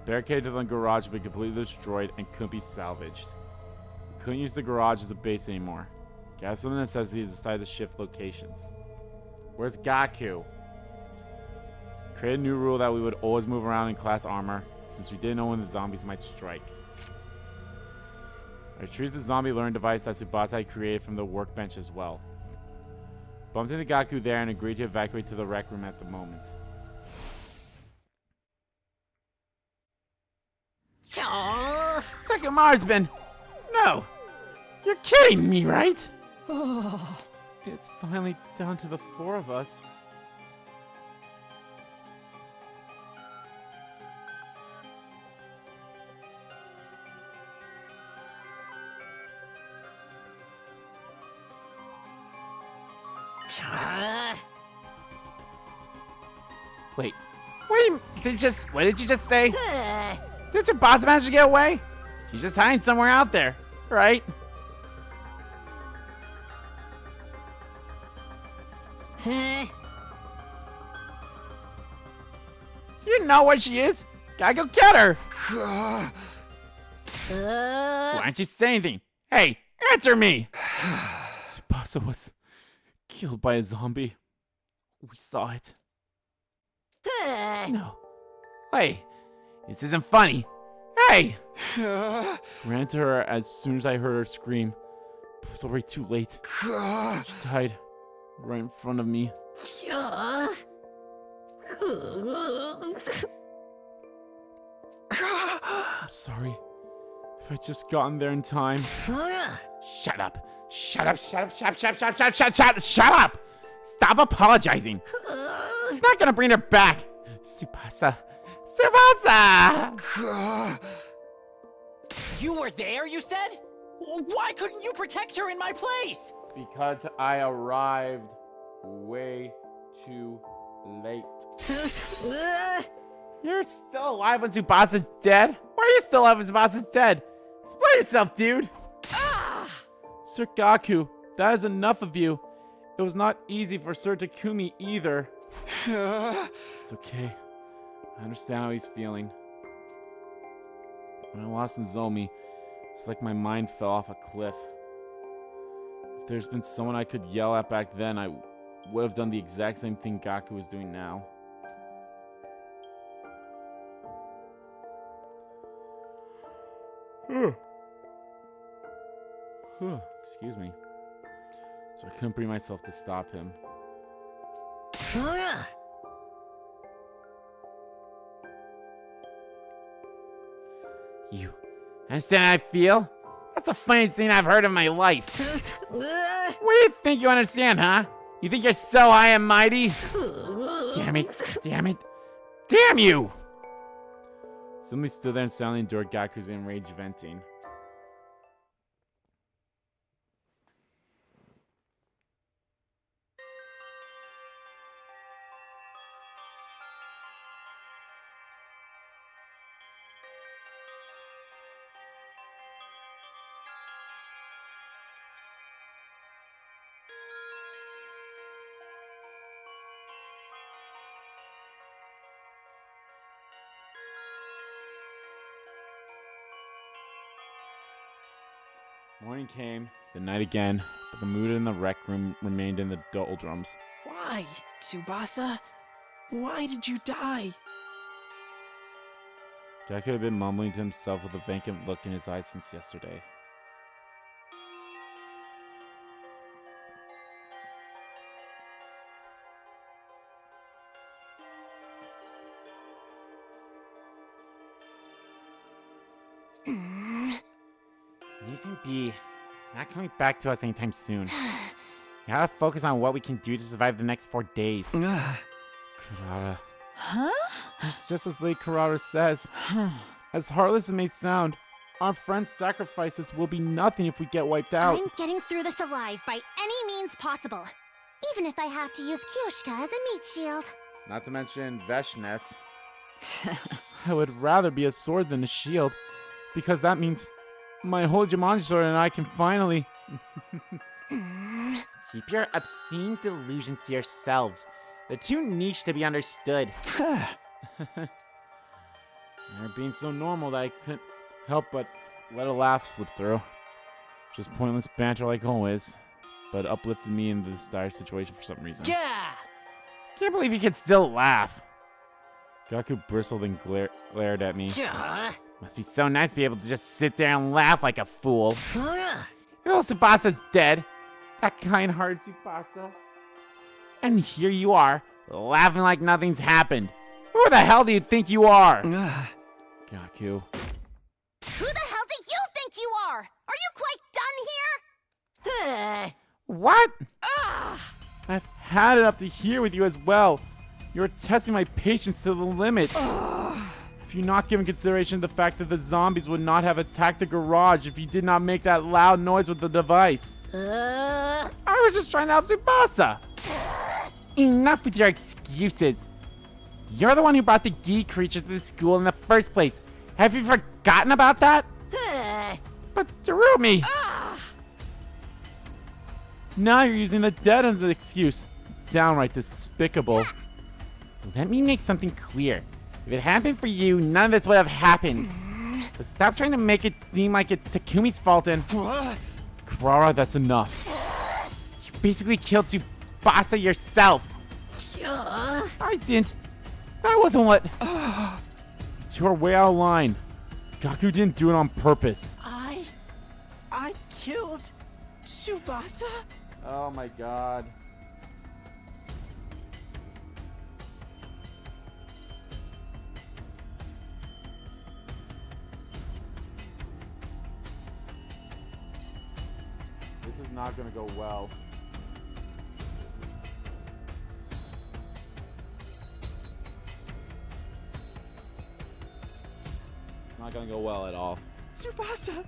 Barricade to the garage had been completely destroyed and couldn't be salvaged. We couldn't use the garage as a base anymore. Got some necessities decided to shift locations. Where's Gaku? Create a new rule that we would always move around in class armor, since we didn't know when the zombies might strike. I retrieved the zombie learning device that Tsubasa had created from the workbench as well. Bumped into Gaku there and agreed to evacuate to the rec room at the moment. Second Marsman! No! You're kidding me, right? Oh, it's finally down to the 4 of us. Wait, what did you just say? Did your boss manage to get away? She's just hiding somewhere out there, right? Do you know where she is? Gotta go get her! Why don't you say anything? Hey, answer me! Tsubasa was killed by a zombie. We saw it. No. Hey, this isn't funny. Hey! Ran to her as soon as I heard her scream. But it was already too late. She died right in front of me. I'm sorry. If I'd just gotten there in time. Shut up. Shut up. Shut up! Stop apologizing. It's not gonna bring her back. Tsubasa. You were there, you said? Why couldn't you protect her in my place? Because I arrived way too late. You're still alive when Tsubasa's dead? Why are you still alive when Tsubasa's dead? Explain yourself, dude! Sir Gaku, that is enough of you. It was not easy for Sir Takumi either. It's okay. I understand how he's feeling. When I lost Nozomi, it's like my mind fell off a cliff. If there's been someone I could yell at back then, I would have done the exact same thing Gaku is doing now. Excuse me. So I couldn't bring myself to stop him. You understand how I feel? That's the funniest thing I've heard in my life. What do you think you understand, huh? You think you're so high and mighty? Damn it. Damn you! Somebody stood there and silently endured Gaku's enraged venting. Morning came, the night again, but the mood in the rec room remained in the doldrums. Why, Tsubasa? Why did you die? Gaku had been mumbling to himself with a vacant look in his eyes since yesterday. Nathan B. It's not coming back to us anytime soon. We gotta focus on what we can do to survive the next 4 days. Kurara. Huh? It's just as Lady Kurara says. As heartless as it may sound, our friends' sacrifices will be nothing if we get wiped out. I'm getting through this alive by any means possible. Even if I have to use Kyoshka as a meat shield. Not to mention Veshness. I would rather be a sword than a shield, because that means my holy Jumanji sword and I can finally... Keep your obscene delusions to yourselves. They're too niche to be understood. They're being so normal that I couldn't help but let a laugh slip through. Just pointless banter like always, but uplifted me in this dire situation for some reason. Yeah. Can't believe you can still laugh. Gaku bristled and glared at me. Yeah. Must be so nice to be able to just sit there and laugh like a fool. Well, Tsubasa's dead. That kind-hearted Tsubasa. And here you are, laughing like nothing's happened. Who the hell do you think you are? Gaku. Who the hell do you think you are? Are you quite done here? What? I've had it up to here with you as well. You're testing my patience to the limit. If you're not giving consideration to the fact that the zombies would not have attacked the garage if you did not make that loud noise with the device. I was just trying to help Tsubasa. Enough with your excuses. You're the one who brought the geek creature to the school in the first place. Have you forgotten about that? But Terumi! Now you're using the dead as an excuse. Downright despicable. Let me make something clear. If it happened for you, none of this would have happened. So stop trying to make it seem like it's Takumi's fault and... Kurara, that's enough. You basically killed Tsubasa yourself. I didn't. That wasn't what... You're way out of line. Gaku didn't do it on purpose. I killed Tsubasa? Oh my god. This is not gonna go well. It's not gonna go well at all. Tsubasa!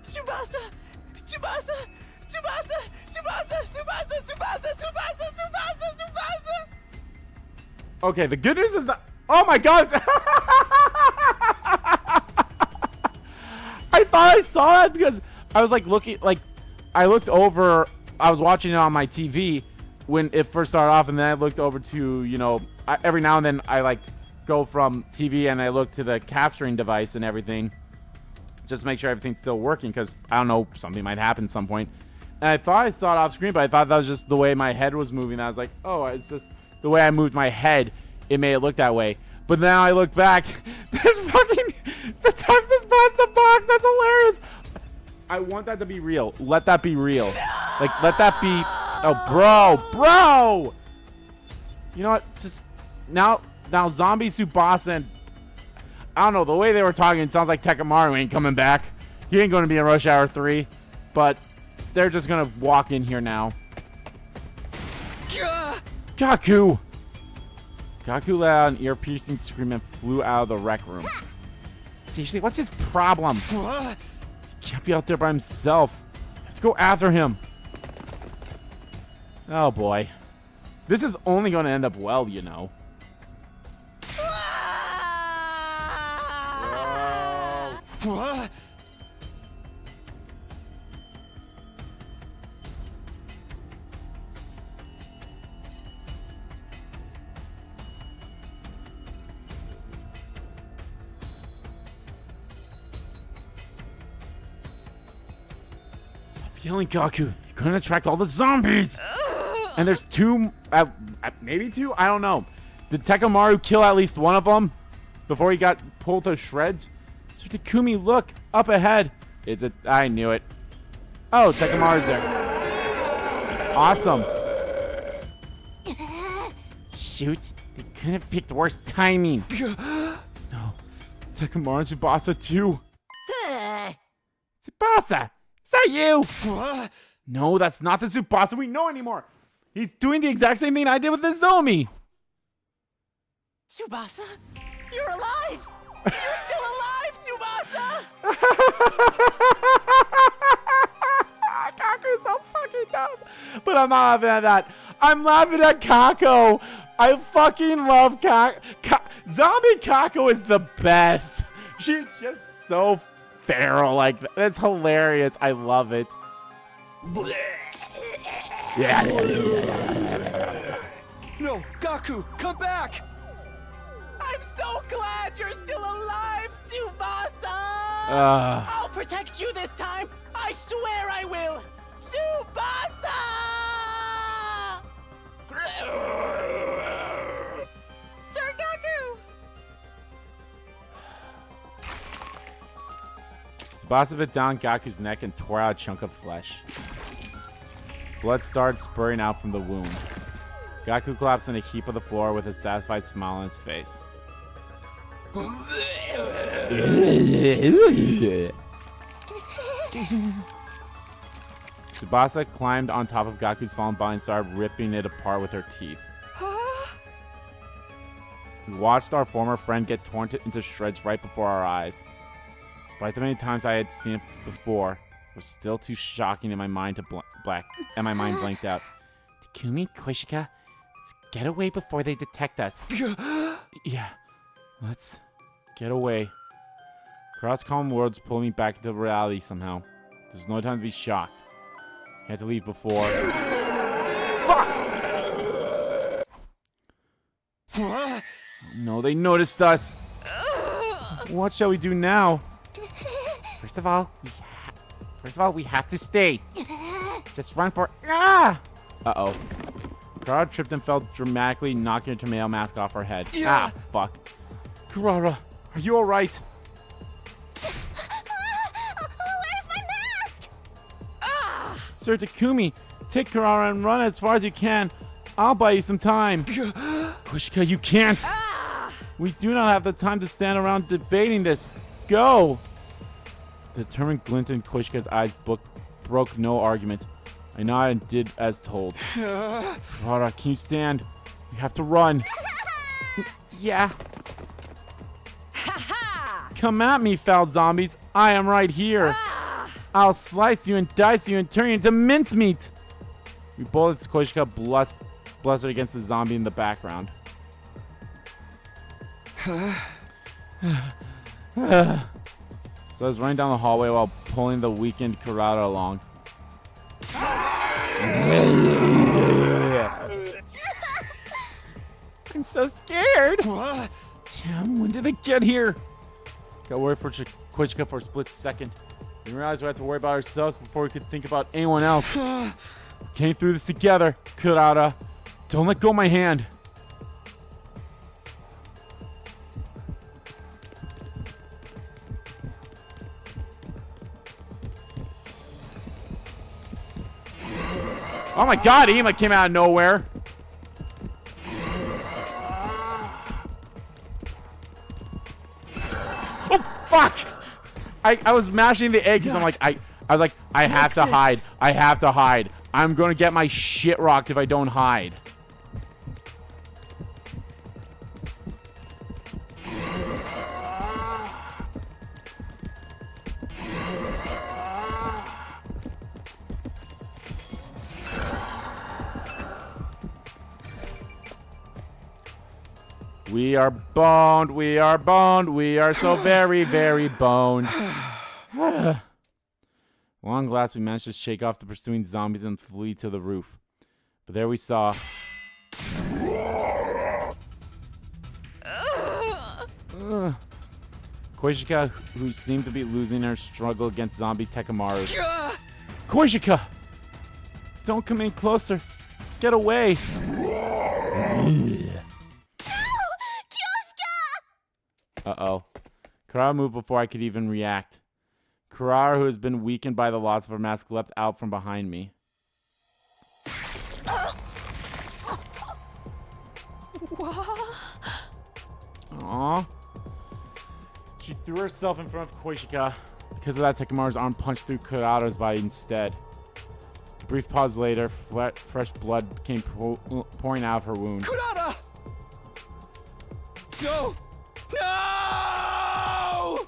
Tsubasa! Tsubasa! Tsubasa! Tsubasa! Tsubasa! Tsubasa! Tsubasa! Tsubasa! Tsubasa! Okay, the good news is that... Oh my god! I thought I saw that because I was like looking, like, I looked over, I was watching it on my TV when it first started off, and then I looked over to, you know, every now and then I like go from TV and I look to the capturing device and everything just to make sure everything's still working because I don't know, something might happen at some point. And I thought I saw it off screen, but I thought that was just the way my head was moving. I was like, oh, it's just the way I moved my head, it made it look that way. But now I look back, there's fucking the text is past the box. That's hilarious. I want that to be real. Let that be real. Like, let that be. Oh, bro. You know what? Just now Zombie Tsubasa and I don't know, the way they were talking, it sounds like Takamaru ain't coming back. He ain't going to be in Rush Hour 3, but they're just going to walk in here now. Gaku! Gaku let out an ear-piercing scream and flew out of the rec room. Seriously, what's his problem? He can't be out there by himself. I have to go after him. Oh boy. This is only going to end up well, you know. What? Stop yelling, Gaku. You're going to attract all the zombies. And there's two, maybe two? I don't know. Did Takamaru kill at least one of them before he got pulled to shreds? So Takumi, look, up ahead. I knew it. Oh, Takamaru's there. Awesome. Shoot, they couldn't have picked worse timing. No, Takamaru and Tsubasa too. Tsubasa, is that you? What? No, that's not the Tsubasa we know anymore. He's doing the exact same thing I did with the Zomi. Tsubasa? You're alive! You're still alive, Tsubasa! Kaku's so fucking dumb. But I'm not laughing at that. I'm laughing at Kako. I fucking love Kako. Zombie Kako is the best. She's just so feral like that. That's hilarious. I love it. No, Gaku, come back! I'm so glad you're still alive, Tsubasa! I'll protect you this time! I swear I will! Tsubasa! Sir Gaku! Tsubasa bit down Gaku's neck and tore out a chunk of flesh. Blood started spurting out from the wound. Gaku collapsed in a heap on the floor with a satisfied smile on his face. Tsubasa climbed on top of Gaku's fallen body and started ripping it apart with her teeth. We watched our former friend get torn into shreds right before our eyes. Despite the many times I had seen it before, it was still too shocking in my mind to blanked out. Takumi, Koishika, let's get away before they detect us. Yeah, let's get away. Cross calm words pull me back into reality somehow. There's no time to be shocked. I had to leave before. Fuck! Oh, no, they noticed us. What shall we do now? First of all, we have to stay. Just run for. Ah! Uh-oh. Kurara tripped and fell dramatically, knocking her tomato mask off her head. Ah, fuck. Kurara, are you alright? Where's my mask? Sir Takumi, take Kurara and run as far as you can. I'll buy you some time. Kushika, you can't. We do not have the time to stand around debating this. Go! The determined glint in Kushika's eyes broke no argument. I nodded and did as told. Kurara, can you stand? You have to run. Yeah. Come at me, foul zombies. I am right here. I'll slice you and dice you and turn you into mincemeat. We bolted Koishika blustered against the zombie in the background. So I was running down the hallway while pulling the weakened Kurara along. I'm so scared. Damn, when did they get here? Got worried for Koichika for a split second. Didn't realize we had to worry about ourselves before we could think about anyone else. We came through this together, Kurara. Don't let go of my hand. Oh my god, Ima came out of nowhere. Oh fuck! I was mashing the egg because I'm like I was like I have to hide. I have to hide. I'm gonna get my shit rocked if I don't hide. We are boned, we are boned, we are so very, very boned. Long last, we managed to shake off the pursuing zombies and flee to the roof. But there we saw... Koishika, who seemed to be losing her struggle against zombie Tekamaru. Koishika! Don't come in closer. Get away. Uh-oh. Kurara moved before I could even react. Kurara, who has been weakened by the loss of her mask, leapt out from behind me. Aww. She threw herself in front of Koishika. Because of that, Tekamaru's arm punched through Kurara's body instead. A brief pause later, fresh blood came pouring out of her wound. Kurara! No! No!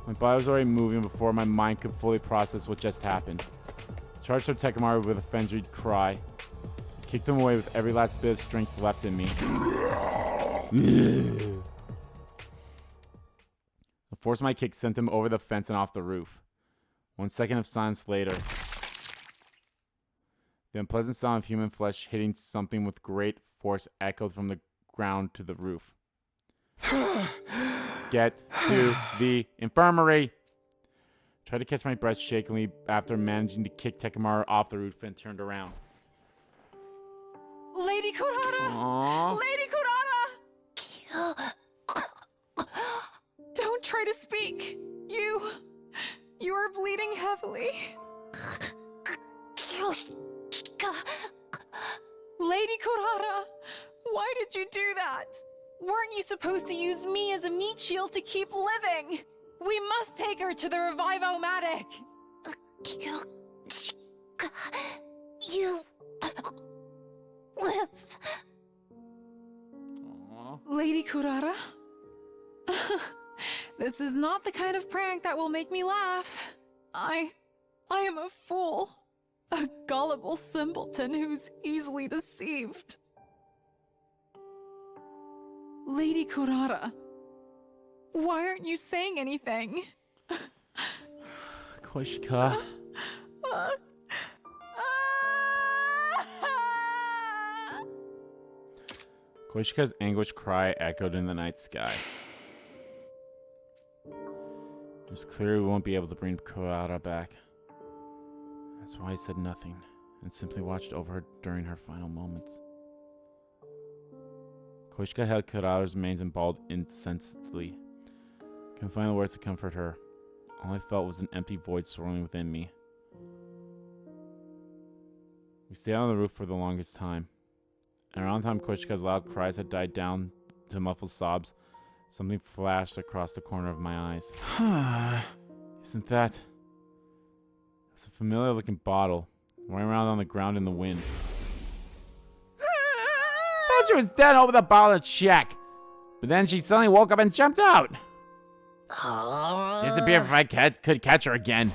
My body was already moving before my mind could fully process what just happened. I charged at Tekamaru with a frenzied cry. I kicked him away with every last bit of strength left in me. The force of my kick sent him over the fence and off the roof. 1 second of silence later, the unpleasant sound of human flesh hitting something with great force echoed from the ground to the roof. Get to the infirmary! Tried to catch my breath shakily after managing to kick Takemaru off the roof and turned around. Lady Kurata! Aww. Lady Kurata! Don't try to speak. You are bleeding heavily. Lady Kurata, why did you do that? Weren't you supposed to use me as a meat shield to keep living? We must take her to the Revive-O-Matic. You live. Lady Kurata? This is not the kind of prank that will make me laugh. I am a fool. A gullible simpleton who's easily deceived. Lady Kurata, why aren't you saying anything? Koishika. Koishika's anguished cry echoed in the night sky. It was clear we won't be able to bring Kurata back. That's why I said nothing and simply watched over her during her final moments. Koishika held Kurata's remains and bawled incessantly. Couldn't find the words to comfort her. All I felt was an empty void swirling within me. We stayed on the roof for the longest time. And around the time Koishika's loud cries had died down to muffled sobs, something flashed across the corner of my eyes. Isn't that... It's a familiar-looking bottle, lying around on the ground in the wind. Thought she was dead over the bottle to check, but then she suddenly woke up and jumped out. Disappeared if I could catch her again.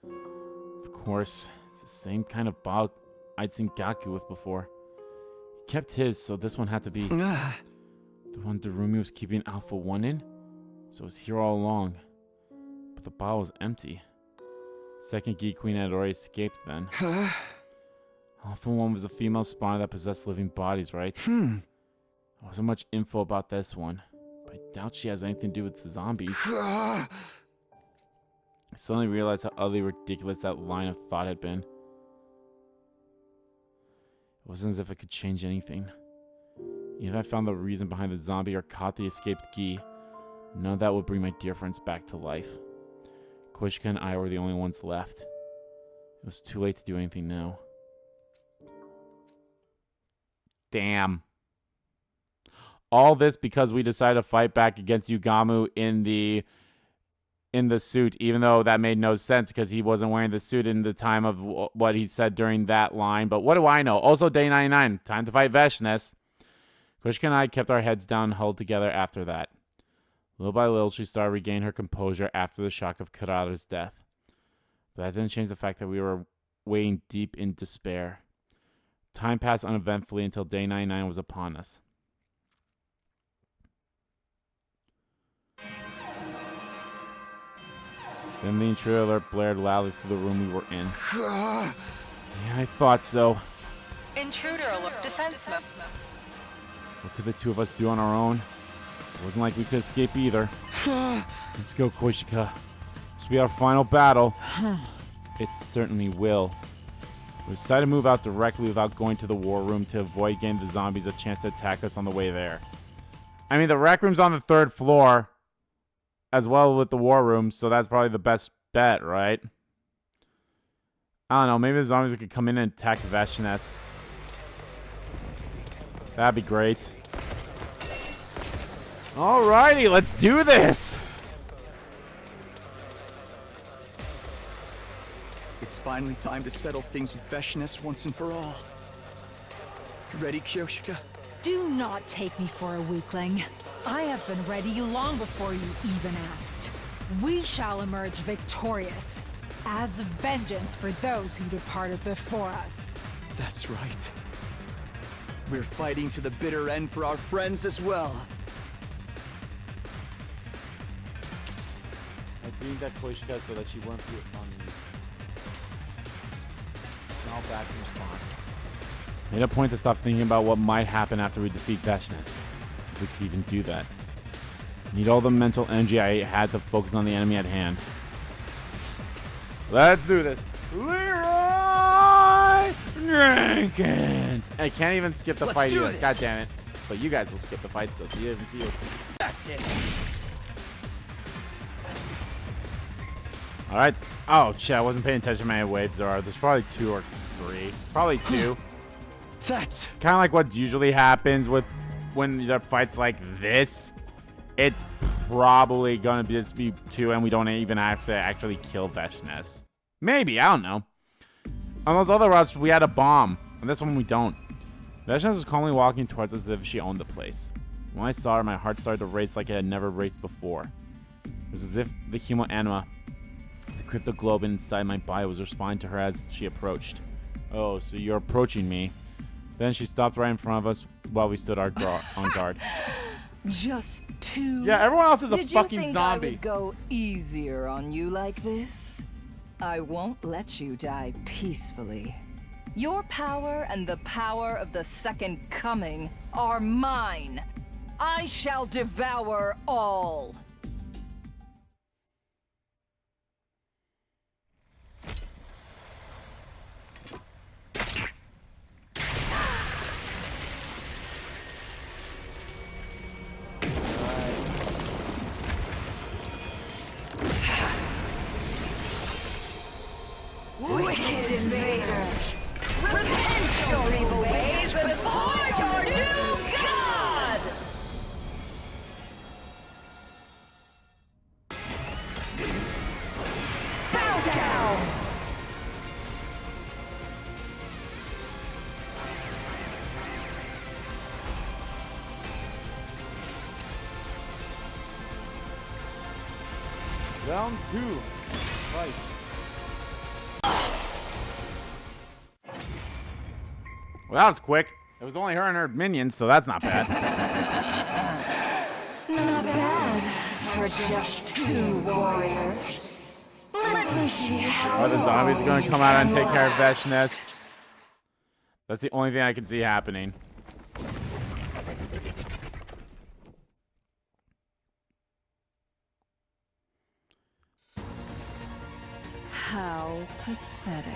Of course, it's the same kind of bottle I'd seen Gaku with before. He kept his, so this one had to be the one Darumi was keeping Alpha 1 in. So it was here all along, but the bottle was empty. Second Geek Queen had already escaped then. Alpha 1 was a female spawner that possessed living bodies, right? There wasn't much info about this one, but I doubt she has anything to do with the zombies. I suddenly realized how utterly ridiculous that line of thought had been. It wasn't as if I could change anything. Even if I found the reason behind the zombie or caught the escaped Gi, none of that would bring my dear friends back to life. Koishika and I were the only ones left. It was too late to do anything now. Damn. All this because we decided to fight back against Yugamu in the suit, even though that made no sense because he wasn't wearing the suit in the time of what he said during that line. But what do I know? Also, day 99. Time to fight Veshness. Koishika and I kept our heads down, huddled together after that. Little by little, she started regaining her composure after the shock of Kurata's death. But that didn't change the fact that we were wading deep in despair. Time passed uneventfully until day 99 was upon us. Then the intruder alert blared loudly through the room we were in. Yeah, I thought so. Intruder alert. Defense mode. What could the two of us do on our own? It wasn't like we could escape either. Let's go, Koishika. This will be our final battle. It certainly will. We decided to move out directly without going to the war room to avoid giving the zombies a chance to attack us on the way there. I mean, the rec room's on the 3rd floor, as well with the war room, so that's probably the best bet, right? I don't know, maybe the zombies could come in and attack Veshness. That'd be great. Alrighty, let's do this! It's finally time to settle things with Veshness once and for all. You ready, Kyoshika? Do not take me for a weakling. I have been ready long before you even asked. We shall emerge victorious, as vengeance for those who departed before us. That's right. We're fighting to the bitter end for our friends as well. I beamed that Koishika so that she wouldn't be on smell back in response. Made a point to stop thinking about what might happen after we defeat Veshness. If we could even do that. Need all the mental energy I had to focus on the enemy at hand. Let's do this. Leroy Jenkins! I can't even skip the fight either. God damn it. But you guys will skip the fight so you didn't feel. That's it. Alright. Oh shit, I wasn't paying attention to how many waves there are. There's probably 2 or 3. Probably 2. That's Kind of like what usually happens with when the fights like this. It's probably gonna just be 2 and we don't even have to actually kill Veshness. Maybe, I don't know. On those other routes, we had a bomb. On this one, we don't. Veshness was calmly walking towards us as if she owned the place. When I saw her, my heart started to race like it had never raced before. It was as if the Hemoanima, the cryptoglobin inside my body, was responding to her as she approached. Oh, so you're approaching me. Then she stopped right in front of us while we stood on guard. Just 2? Yeah, everyone else is a Did fucking you think zombie. I would go easier on you like this? I won't let you die peacefully. Your power and the power of the Second Coming are mine. I shall devour all. Wicked invaders! Repent your evil ways before your new god! Bow down! Round 2. Fight. Well, that was quick. It was only her and her minions, so that's not bad. Not bad for just 2 warriors. Let me see how Are the zombies going to come out and take care of Veshness? That's the only thing I can see happening. How pathetic.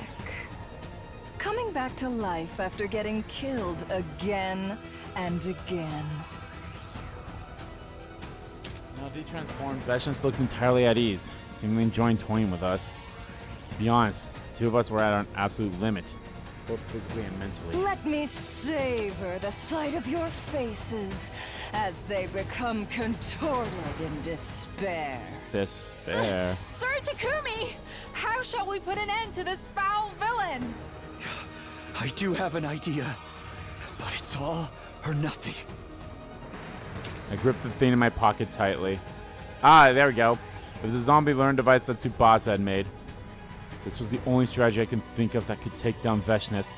Coming back to life after getting killed again and again. Now de-transformed, Veshness looked entirely at ease, seemingly enjoying toying with us. To be honest, 2 of us were at an absolute limit, both physically and mentally. Let me savor the sight of your faces as they become contorted in despair. Despair. Sir Takumi! How shall we put an end to this foul villain? I do have an idea, but it's all or nothing. I gripped the thing in my pocket tightly. Ah, there we go. It was a zombie learn device that Tsubasa had made. This was the only strategy I can think of that could take down Veshness,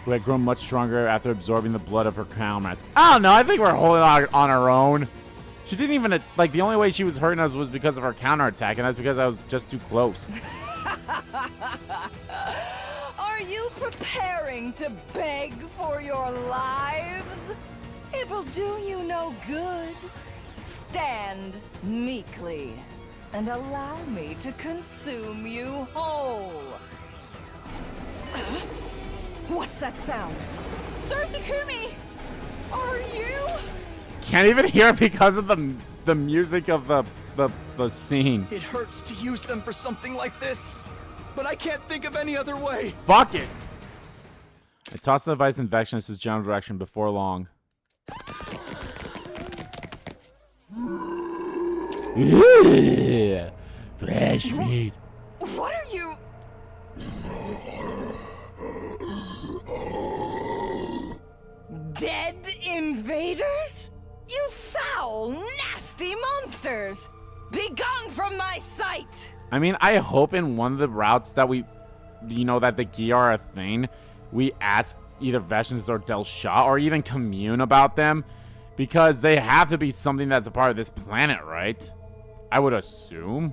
who had grown much stronger after absorbing the blood of her comrades. I don't know, I think we're holding on our own. She didn't even, like, the only way she was hurting us was because of her counterattack, and that's because I was just too close. Are you preparing to beg for your lives? It'll do you no good. Stand meekly and allow me to consume you whole. What's that sound? Sir Takumi! Are you? Can't even hear it because of the music of the scene. It hurts to use them for something like this, but I can't think of any other way. Fuck it! I tossed the device in Veshness' general direction before long. Fresh meat. What are you? Dead invaders? You foul, nasty monsters! Be gone from my sight! I mean, I hope in one of the routes that we, that the Gi are a thing, we ask either Veshness or Del Shah or even commune about them, because they have to be something that's a part of this planet, right? I would assume.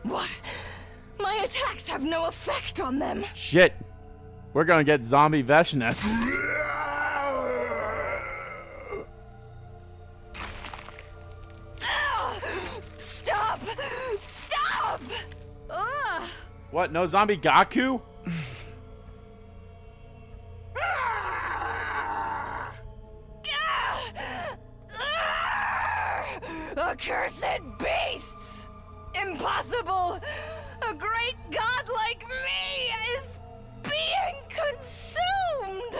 What? My attacks have no effect on them. Shit. We're gonna get zombie Veshness. Stop! Stop! Ugh. What? No zombie Gaku? Accursed beasts! Impossible! A great god like me is being consumed!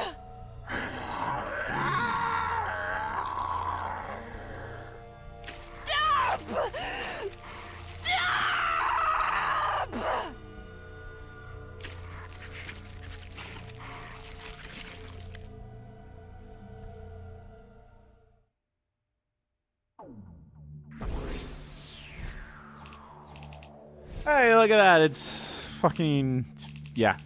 Stop! Stop! Hey, look at that. It's fucking... Yeah.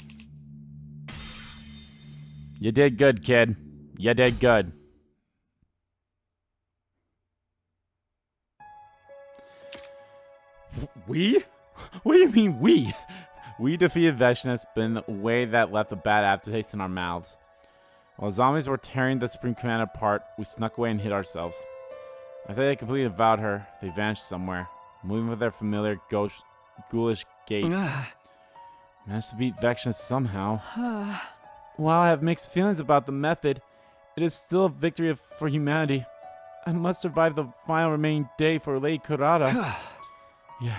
You did good, kid. You did good. We? What do you mean, we? We defeated Veshness, but in a way that left a bad aftertaste in our mouths. While zombies were tearing the Supreme Commander apart, we snuck away and hid ourselves. After they completely devoured her, they vanished somewhere, moving with their familiar ghoulish gaits. Managed to beat Veshness somehow. While I have mixed feelings about the method, it is still a victory for humanity. I must survive the final remaining day for Lady Kurata. Yeah.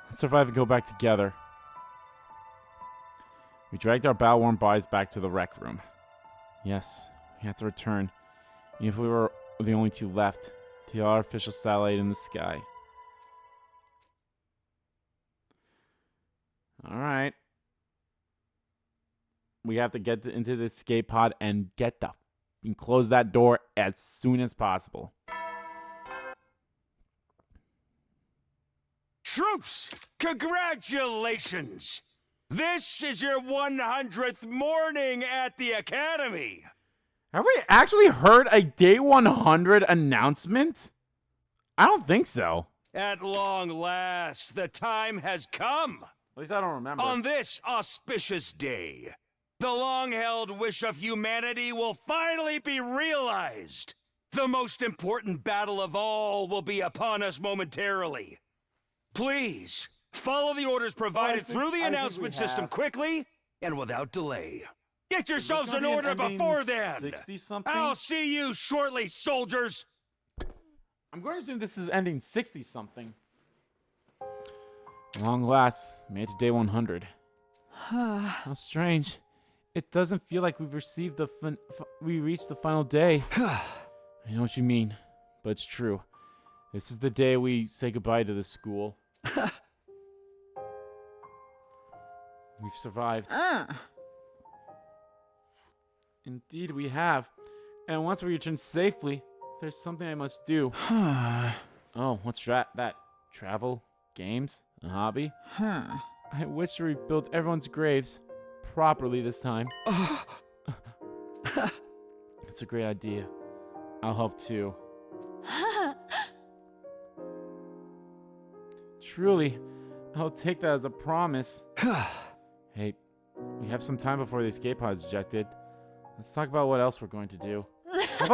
Let's survive and go back together. We dragged our battle-worn bodies back to the rec room. Yes, we had to return, even if we were the only two left, to the artificial satellite in the sky. Alright. We have to get into the escape pod and and close that door as soon as possible. Troops, congratulations! This is your 100th morning at the Academy! Have we actually heard a day 100 announcement? I don't think so. At long last, the time has come. At least I don't remember. On this auspicious day, the long-held wish of humanity will finally be realized. The most important battle of all will be upon us momentarily. Please, follow the orders provided through the announcement system quickly and without delay. Get yourselves in order before then. 60-something? I'll see you shortly, soldiers. I'm going to assume this is ending 60-something. Long last, made it to day 100. How strange. It doesn't feel like we've received we reached the final day. I know what you mean, but it's true. This is the day we say goodbye to this school. We've survived. Indeed we have. And once we return safely, there's something I must do. Oh, what's that? Travel? Games? A hobby? I wish to rebuild everyone's graves properly this time. It's a great idea. I'll help too. Truly, I'll take that as a promise. Hey, we have some time before the escape pod is ejected. Let's talk about what else we're going to do. How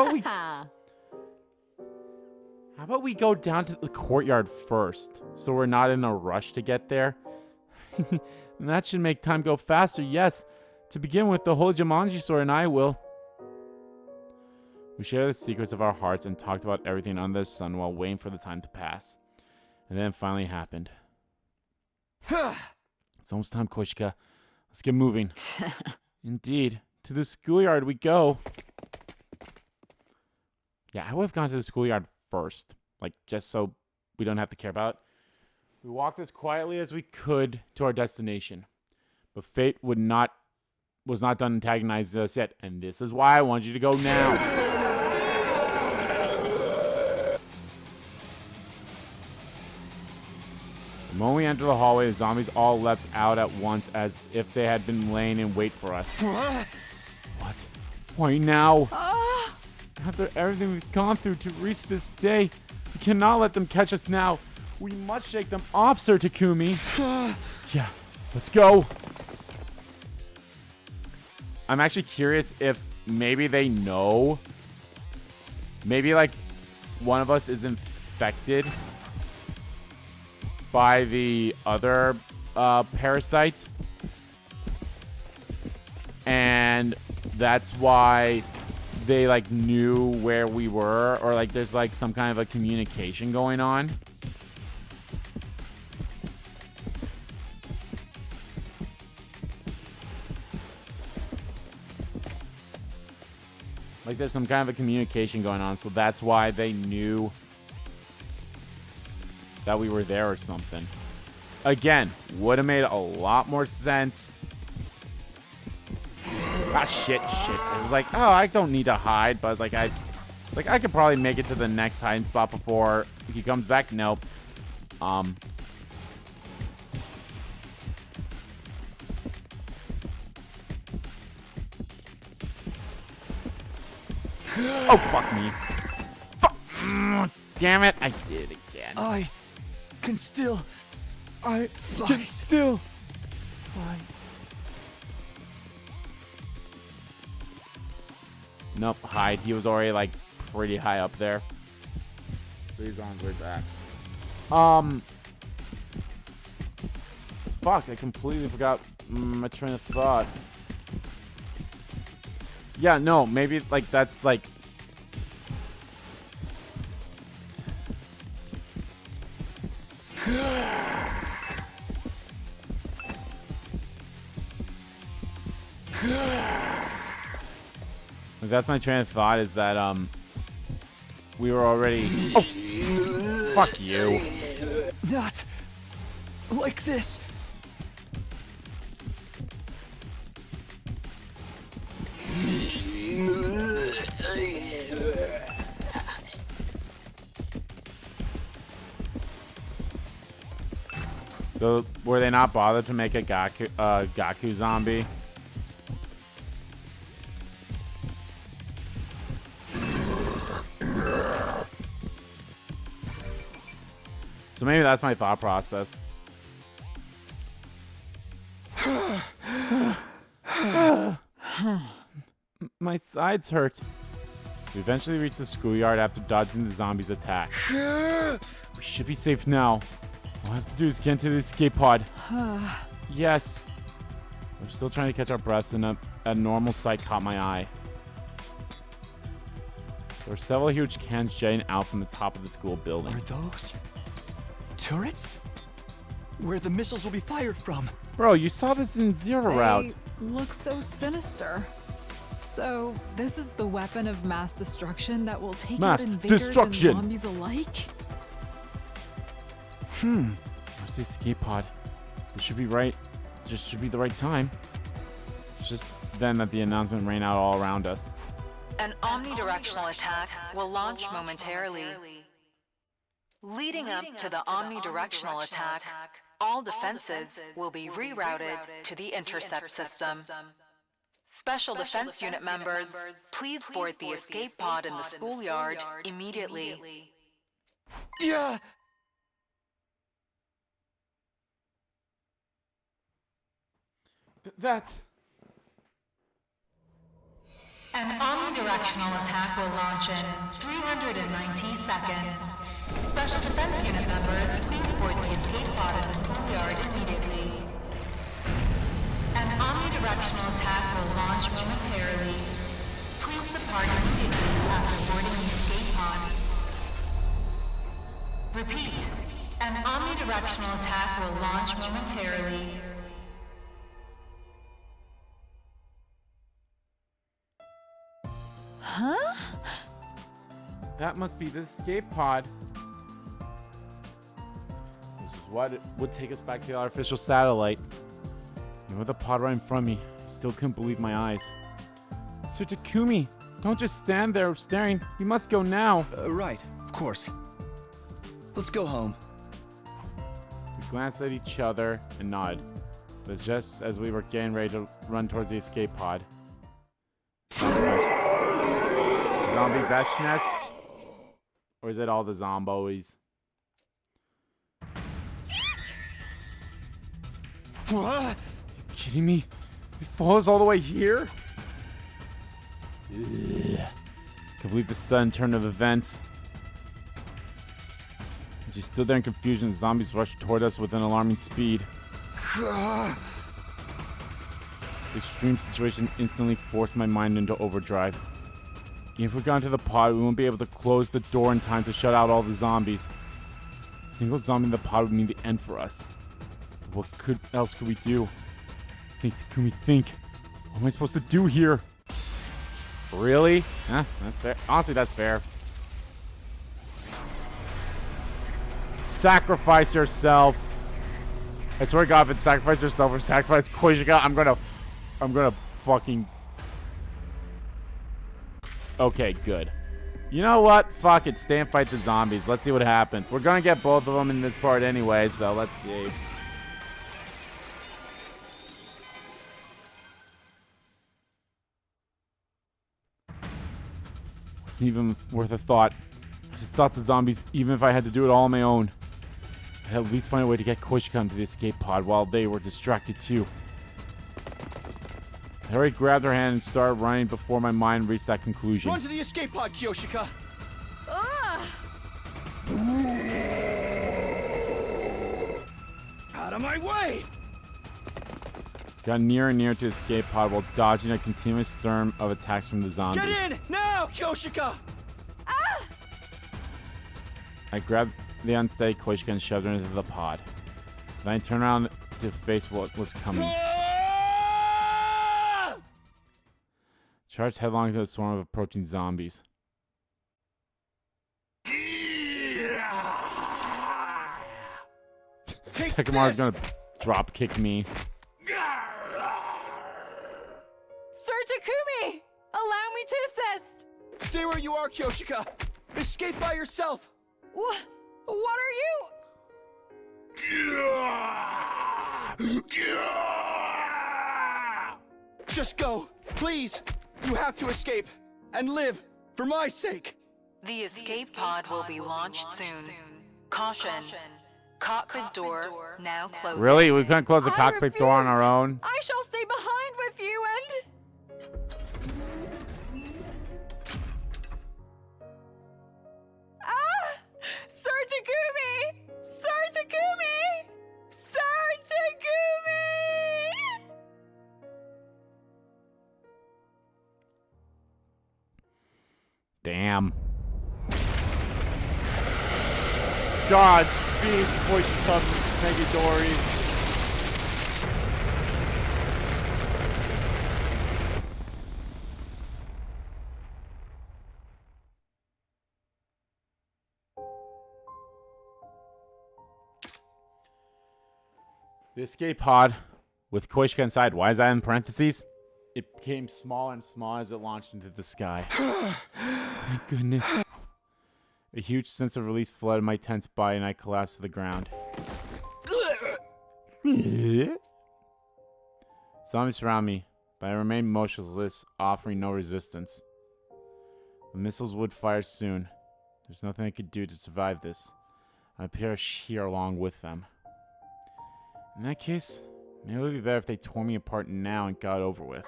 about we go down to the courtyard first, so we're not in a rush to get there? And that should make time go faster, yes. To begin with, the Holy Jumanji Sword and I will. We shared the secrets of our hearts and talked about everything under the sun while waiting for the time to pass. And then it finally happened. It's almost time, Koshika. Let's get moving. Indeed. To the schoolyard we go. Yeah, I would have gone to the schoolyard first. Like, just so we don't have to care about it. We walked as quietly as we could to our destination. But fate was not done antagonizing us yet. And this is why I want you to go now. The moment we entered the hallway, the zombies all leapt out at once as if they had been laying in wait for us. What? Why now? After everything we've gone through to reach this day, we cannot let them catch us now. We must shake them off, Sir Takumi. Yeah, let's go. I'm actually curious if maybe they know. Maybe like one of us is infected by the other parasite. And that's why they like knew where we were, or like there's like some kind of a communication going on. Like there's some kind of a communication going on, so that's why they knew that we were there or something. Again, would have made a lot more sense. Ah, shit. It was like, oh, I don't need to hide, but I was like, I could probably make it to the next hiding spot before he comes back. Nope. Oh, fuck me. Fuck. Damn it. I did it again. I can still fight. Nope, hide. He was already, like, pretty high up there. So he's on his way back. Fuck, I completely forgot my train of thought. Yeah, no, maybe, like, that's, like... Like, that's my train of thought, is that, we were already... Oh! Fuck you. Not like this. So, were they not bothered to make a Gaku zombie? So maybe that's my thought process. My sides hurt. We eventually reached the schoolyard after dodging the zombies' attack. We should be safe now. All I have to do is get into the escape pod. Yes. We're still trying to catch our breaths, and a normal sight caught my eye. There were several huge cans jutting out from the top of the school building. Are those turrets? Where the missiles will be fired from? Bro, you saw this in Zero Route. Look so sinister. So, this is the weapon of mass destruction that will take out invaders and zombies alike? Where's the escape pod? It should be right. Just should be the right time. It's just then that the announcement rang out all around us. An omnidirectional attack will launch momentarily. Leading up to the omnidirectional attack, all defenses will be rerouted to the intercept system. Special Defense Unit members, please board the escape pod in the schoolyard immediately. Yeah! That's... An omnidirectional attack will launch in 390 seconds. Special Defense Unit members, please board the escape pod in the schoolyard immediately. An omnidirectional attack will launch momentarily. Please depart immediately after boarding the escape pod. Repeat. An omnidirectional attack will launch momentarily. Huh? That must be the escape pod. This is what would take us back to the artificial satellite. And with the pod right in front of me, I still couldn't believe my eyes. Sir Takumi, don't just stand there staring. We must go now. Right, of course. Let's go home. We glanced at each other and nodded. But just as we were getting ready to run towards the escape pod, zombie veshness? Or is it all the zomboes? What? Are you kidding me? It follows all the way here? Ugh. Can't believe the sudden turn of events. As we stood there in confusion, the zombies rushed toward us with an alarming speed. The extreme situation instantly forced my mind into overdrive. Even if we got into the pod, we won't be able to close the door in time to shut out all the zombies. A single zombie in the pod would mean the end for us. But what else could we do? Think, Takumi, think. What am I supposed to do here? Really? Huh, that's fair. Honestly, that's fair. Sacrifice yourself. I swear to God, if it's sacrifice yourself or sacrifice Koishika, I'm gonna fucking... Okay, good. You know what? Fuck it. Stay and fight the zombies. Let's see what happens. We're gonna get both of them in this part anyway, so let's see. Wasn't even worth a thought. I just thought the zombies, even if I had to do it all on my own. I'd at least find a way to get Koishika into the escape pod while they were distracted too. Harry grabbed her hand and started running before my mind reached that conclusion. Run to the escape pod, Kyoshika! Out of my way! Got nearer and nearer to the escape pod while dodging a continuous storm of attacks from the zombies. Get in! Now, Kyoshika! I grabbed the unsteady Koishika and shoved her into the pod. Then I turned around to face what was coming. Charged headlong into a swarm of approaching zombies. Takamaru's gonna drop kick me. Sir Takumi! Allow me to assist! Stay where you are, Kyoshika! Escape by yourself! What are you? Just go, please! You have to escape and live for my sake! The escape pod will be launched soon. Caution. Cockpit door now closing. Really? We couldn't close the cockpit door on our own? I shall stay behind with you and... Sir Takumi! Sir Takumi! Sir Takumi! Damn. Godspeed, Koishika Megidori. The escape pod with Koishika inside. Why is that in parentheses? It became smaller and smaller as it launched into the sky. Thank goodness. A huge sense of release flooded my tense body and I collapsed to the ground. Zombies surround me, but I remained motionless, offering no resistance. The missiles would fire soon. There's nothing I could do to survive this. I perish here along with them. In that case, maybe it would be better if they tore me apart now and got over with.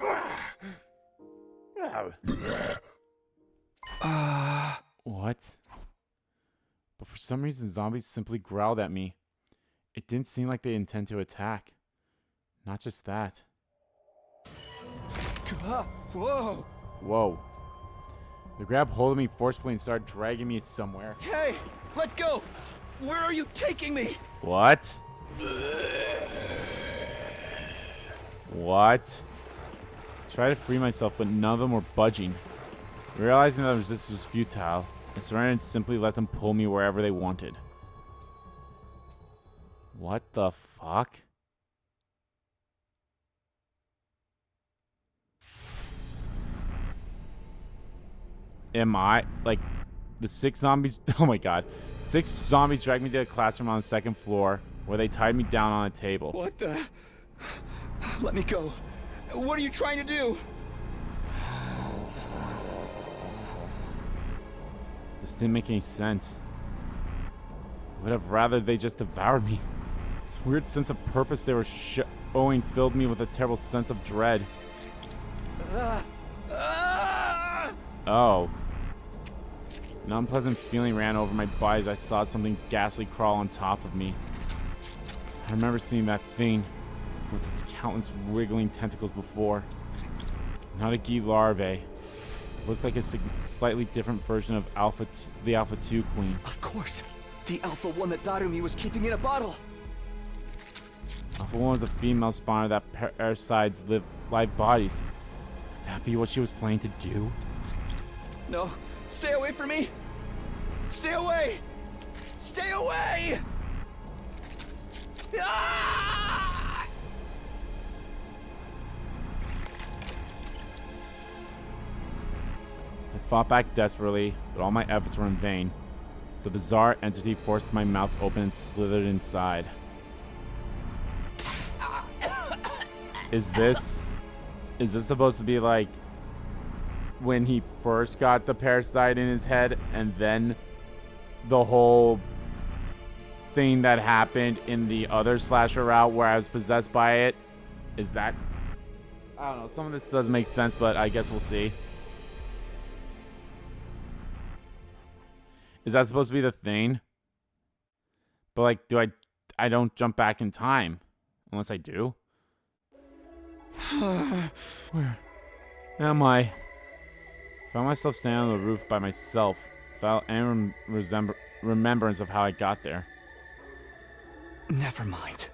What? But for some reason, zombies simply growled at me. It didn't seem like they intend to attack. Not just that. Whoa! Whoa. They grabbed hold of me forcefully and started dragging me somewhere. Hey! Let go! Where are you taking me? What? What? I tried to free myself, but none of them were budging. Realizing that resistance was futile, I surrendered and simply let them pull me wherever they wanted. What the fuck? Am I, like, the 6 zombies? Oh my god. 6 zombies dragged me to a classroom on the 2nd floor where they tied me down on a table. What the? Let me go. What are you trying to do? This didn't make any sense. I would have rather they just devoured me. This weird sense of purpose they were showing filled me with a terrible sense of dread. Oh. An unpleasant feeling ran over my body as I saw something ghastly crawl on top of me. I remember seeing that thing with its countless wiggling tentacles before. Not a Gi larvae. It looked like a slightly different version of the Alpha 2 Queen. Of course. The Alpha 1 that Darumi was keeping in a bottle. Alpha 1 was a female spawner that parasites live bodies. Could that be what she was planning to do? No. Stay away from me! Stay away! Stay away! Ah! I fought back desperately, but all my efforts were in vain. The bizarre entity forced my mouth open and slithered inside. Is this supposed to be like when he first got the parasite in his head, and then the whole thing that happened in the other slasher route where I was possessed by it? Is that... I don't know. Some of this doesn't make sense, but I guess we'll see. Is that supposed to be the thing? But like, I don't jump back in time. Unless I do. Where am I? Found myself standing on the roof by myself, without any remembrance of how I got there. Never mind.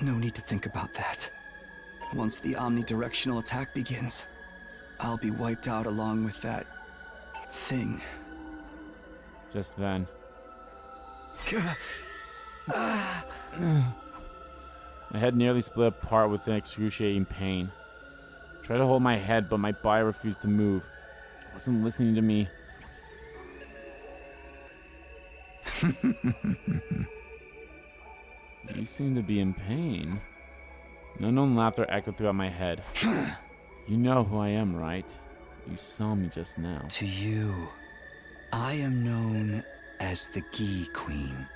No need to think about that. Once the omnidirectional attack begins, I'll be wiped out along with that thing. Just then. My head nearly split apart with an excruciating pain. I tried to hold my head, but my body refused to move. It wasn't listening to me. You seem to be in pain. An unknown laughter echoed throughout my head. You know who I am, right? You saw me just now. To you, I am known as the Gi Queen.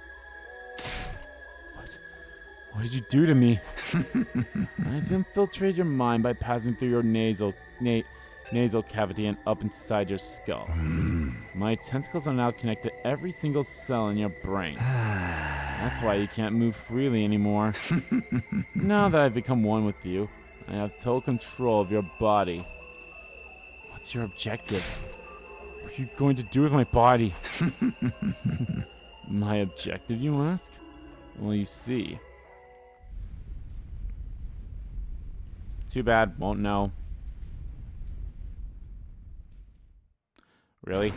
What did you do to me? I've infiltrated your mind by passing through your nasal cavity and up inside your skull. My tentacles are now connected to every single cell in your brain. That's why you can't move freely anymore. Now that I've become one with you, I have total control of your body. What's your objective? What are you going to do with my body? My objective, you ask? Well, you see. Too bad, won't know. Really?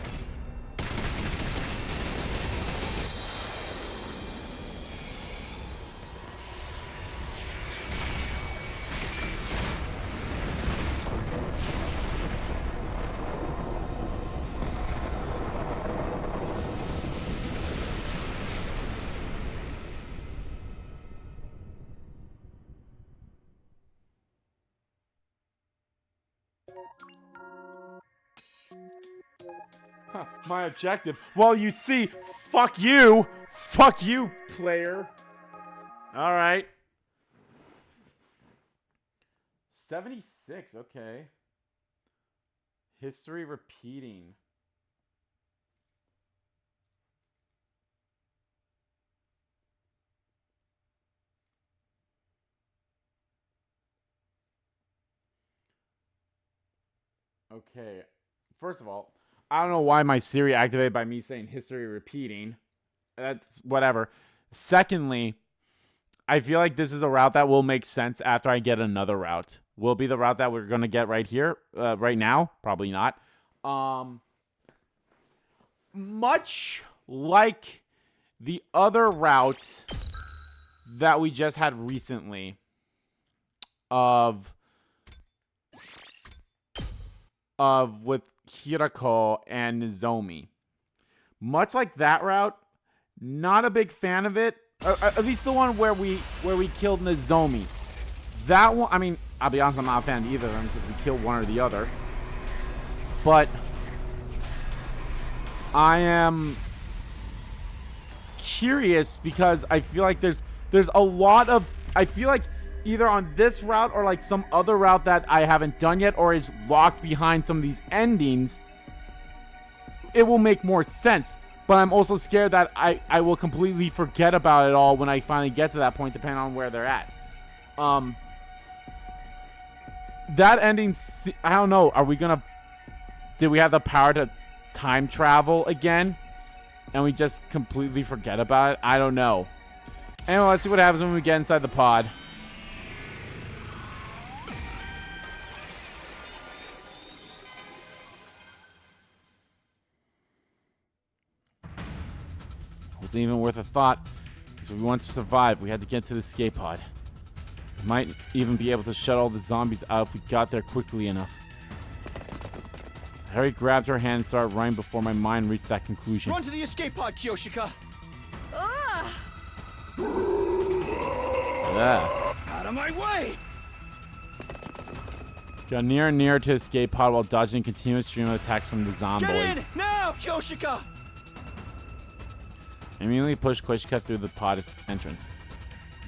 My objective. Well, you see, fuck you. Fuck you, player. All right. 76, okay. History repeating. Okay. First of all, I don't know why my Siri activated by me saying history repeating. That's whatever. Secondly, I feel like this is a route that will make sense after I get another route. Will be the route that we're going to get right here, right now? Probably not. Much like the other route that we just had recently of with Hirako and Nozomi. Much like that route, not a big fan of it. At least the one where we killed Nozomi. That one, I mean, I'll be honest, I'm not a fan of either of them because we killed one or the other. But I am curious because I feel like there's a lot of, I feel like either on this route or like some other route that I haven't done yet or is locked behind some of these endings, it will make more sense. But I'm also scared that I will completely forget about it all when I finally get to that point, depending on where they're at. That ending, I don't know. Are we gonna, did we have the power to time travel again? And we just completely forget about it? I don't know. Anyway, let's see what happens when we get inside the pod. Wasn't even worth a thought. Because if we want to survive, we had to get to the escape pod. We might even be able to shut all the zombies out if we got there quickly enough. Harry grabbed her hand and started running before my mind reached that conclusion. Run to the escape pod, Kyoshika! Out of my way! Got nearer and nearer to the escape pod while dodging a continuous stream of attacks from the zombies. Get in! Now, Kyoshika! I immediately pushed Koishika through the pod entrance.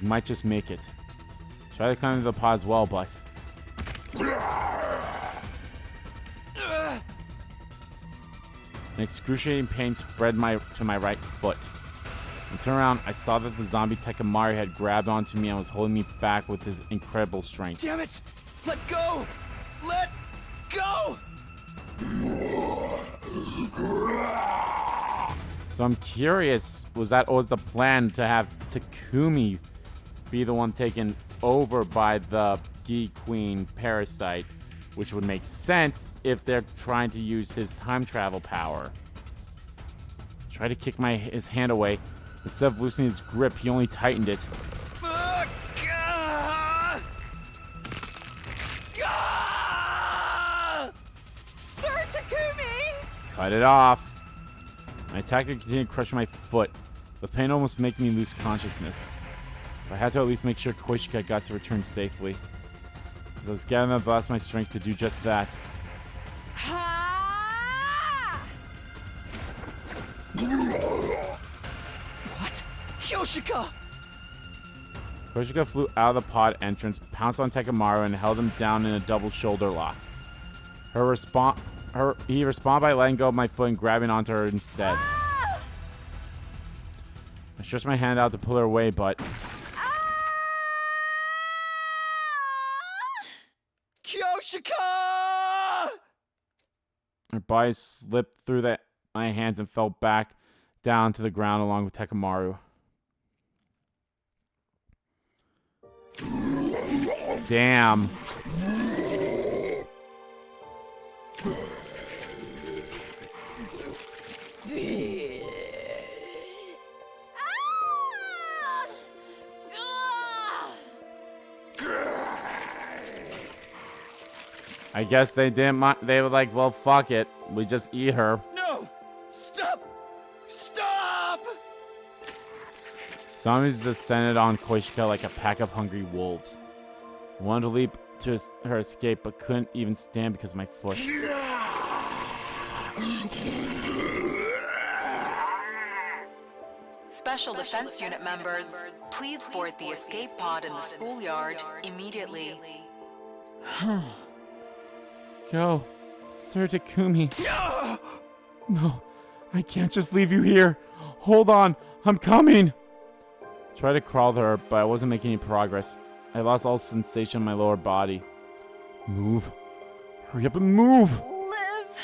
We might just make it. Try to climb into the pod as well, but... An excruciating pain spread to my right foot. When I turned around, I saw that the zombie Takumi had grabbed onto me and was holding me back with his incredible strength. Damn it! Let go! Let go! So I'm curious, was the plan to have Takumi be the one taken over by the Gi Queen parasite, which would make sense if they're trying to use his time travel power. Try to kick his hand away. Instead of loosening his grip, he only tightened it. Sir Takumi! Cut it off. My attacker continued crushing my foot. The pain almost made me lose consciousness. But I had to at least make sure Koishika got to return safely. I was gathering up the last of my strength to do just that. What? Kyoshika! Koishika flew out of the pod entrance, pounced on Takamaru, and held him down in a double shoulder lock. He responded by letting go of my foot and grabbing onto her instead. I stretched my hand out to pull her away, but... Kyoshika! Her body slipped through my hands and fell back down to the ground along with Takamaru. Damn. I guess they didn't mind. They were like, well, fuck it. We just eat her. No! Stop! Stop! Zombies descended on Koishika like a pack of hungry wolves. I wanted to leap to her escape, but couldn't even stand because of my foot. Special Defense Unit members, please board the escape pod in the schoolyard immediately. Go, Sir Takumi. No, I can't just leave you here. Hold on, I'm coming. Tried to crawl to her, but I wasn't making any progress. I lost all sensation in my lower body. Move. Hurry up and move. Live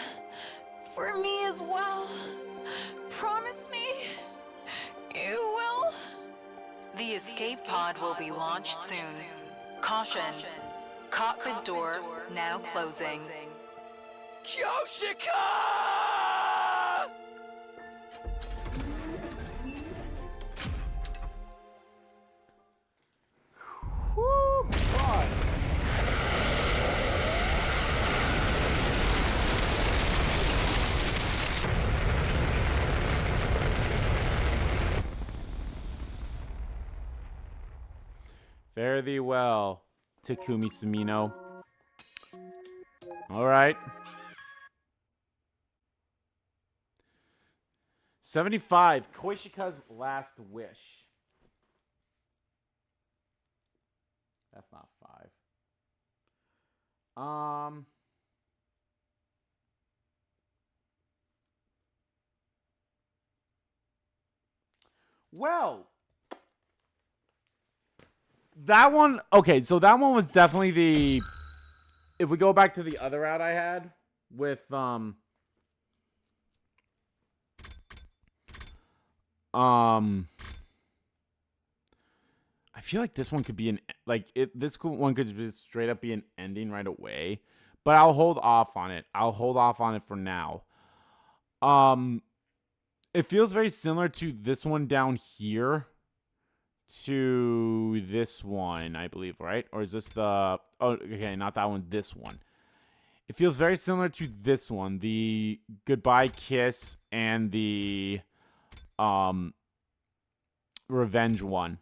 for me as well. Promise me you will. The escape pod will be launched soon. Caution. Cockpit door now closing. Kyoshika! Woo, God. Fare thee well, Takumi Sumino. All right. 75. Koishika's Last Wish. That's not 5. Well, that one, okay, so that one was definitely the, if we go back to the other route I had with, I feel like this one could be this one could just straight up be an ending right away, but I'll hold off on it. I'll hold off on it for now. It feels very similar to this one down here. To this one, I believe, right? Or is this the... Oh, okay, not that one. This one. It feels very similar to this one. The goodbye kiss and the revenge one.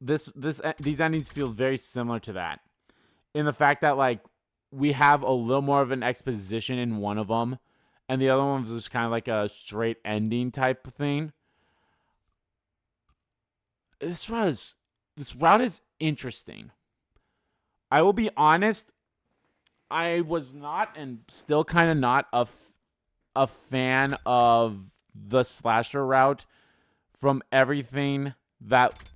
These endings feel very similar to that. In the fact that, like, we have a little more of an exposition in one of them. And the other one was just kind of like a straight ending type thing. This route is interesting. I will be honest. I was not and still kind of not a fan of the slasher route from everything that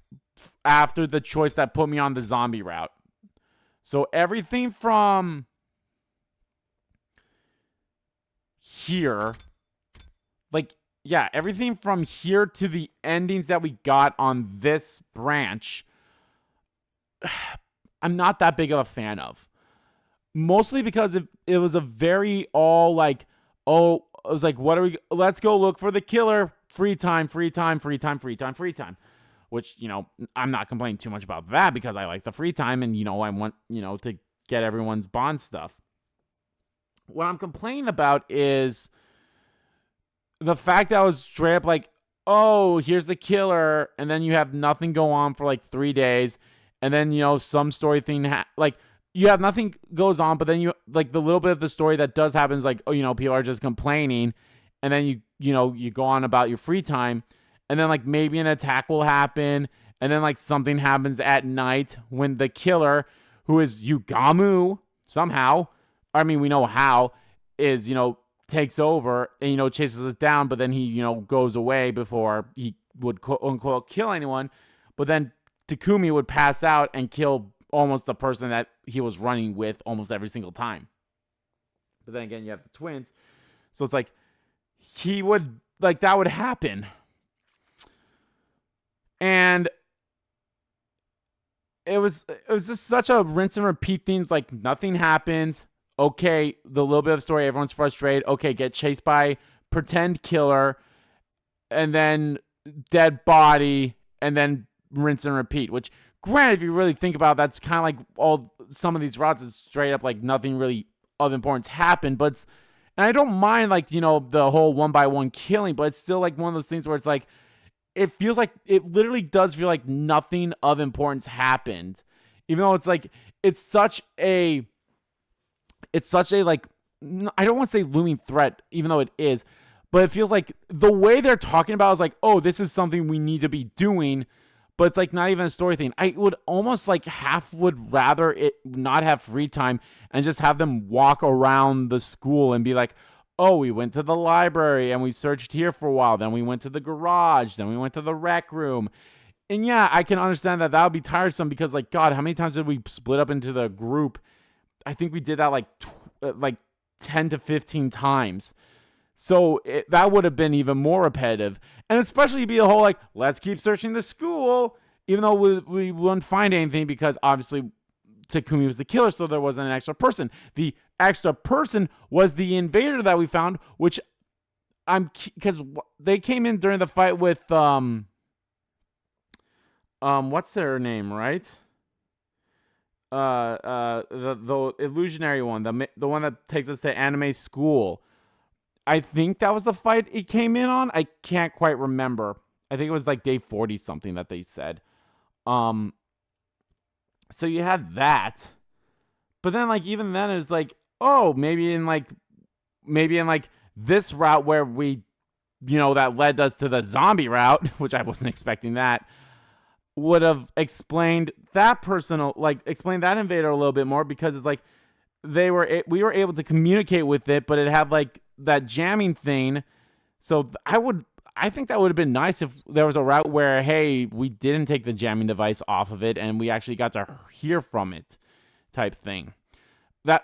after the choice that put me on the zombie route. So everything from here, like, yeah, everything from here to the endings that we got on this branch, I'm not that big of a fan of. Mostly because it was a very all like, oh, it was like, what are we, let's go look for the killer, free time. Which, you know, I'm not complaining too much about that because I like the free time and, you know, I want, you know, to get everyone's Bond stuff. What I'm complaining about is the fact that I was straight up like, oh, here's the killer, and then you have nothing go on for like 3 days, and then, you know, some story thing, like, you have nothing goes on, but then you, like, the little bit of the story that does happen is like, oh, you know, people are just complaining, and then you know, you go on about your free time, and then, like, maybe an attack will happen, and then, like, something happens at night when the killer, who is Yugamu, somehow, I mean, we know how, is, you know, takes over and, you know, chases us down, but then he, you know, goes away before he would quote unquote kill anyone. But then Takumi would pass out and kill almost the person that he was running with almost every single time. But then again, you have the twins. So it's like he would, like, that would happen. And it was just such a rinse and repeat things. Like, nothing happens. Okay, the little bit of story, everyone's frustrated. Okay, get chased by pretend killer, and then dead body, and then rinse and repeat. Which, granted, if you really think about it, that's kind of like some of these routes is straight up like nothing really of importance happened. But and I don't mind, like, you know, the whole one by one killing, but it's still like one of those things where it's like, it feels like, it literally does feel like nothing of importance happened. Even though it's like, it's such a like, I don't want to say looming threat, even though it is, but it feels like the way they're talking about is like, oh, this is something we need to be doing, but it's like not even a story thing. I would almost like would rather it not have free time and just have them walk around the school and be like, oh, we went to the library and we searched here for a while. Then we went to the garage. Then we went to the rec room. And yeah, I can understand that would be tiresome because, like, God, how many times did we split up into the group? I think we did that like 10 to 15 times. So that would have been even more repetitive. And especially be a whole like, let's keep searching the school, even though we wouldn't find anything because obviously Takumi was the killer, so there wasn't an extra person. The extra person was the invader that we found, which because they came in during the fight with what's their name, right? The illusionary one, the one that takes us to anime school. I think that was the fight it came in on. I can't quite remember. I think it was like day 40 something that they said. So you had that, but then like even then it's like, oh, maybe in like this route where we that led us to the zombie route, which I wasn't expecting that, would have explained that explained that invader a little bit more, because it's like we were able to communicate with it, but it had like that jamming thing. So I think that would have been nice if there was a route where, hey, we didn't take the jamming device off of it and we actually got to hear from it, type thing. The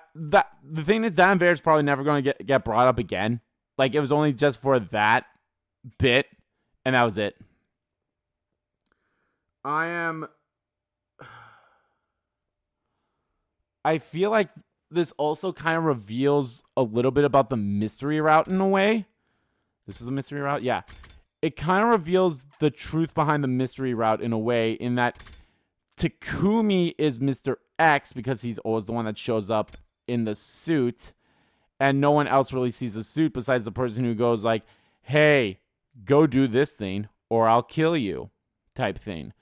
thing is, that invader is probably never going to get brought up again. Like, it was only just for that bit, and that was it. I feel like this also kind of reveals a little bit about the mystery route in a way. This is the mystery route? Yeah. It kind of reveals the truth behind the mystery route in a way, in that Takumi is Mr. X because he's always the one that shows up in the suit, and no one else really sees the suit besides the person who goes like, hey, go do this thing or I'll kill you, type thing.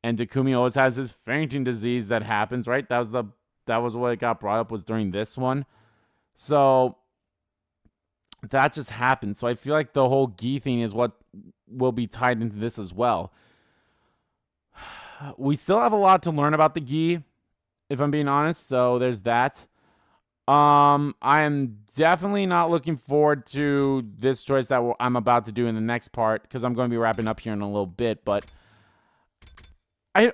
And Takumi always has his fainting disease that happens, right? That was what got brought up, was during this one. So that just happened. So I feel like the whole Gi thing is what will be tied into this as well. We still have a lot to learn about the Gi, if I'm being honest. So there's that. I am definitely not looking forward to this choice that I'm about to do in the next part, because I'm going to be wrapping up here in a little bit. But I've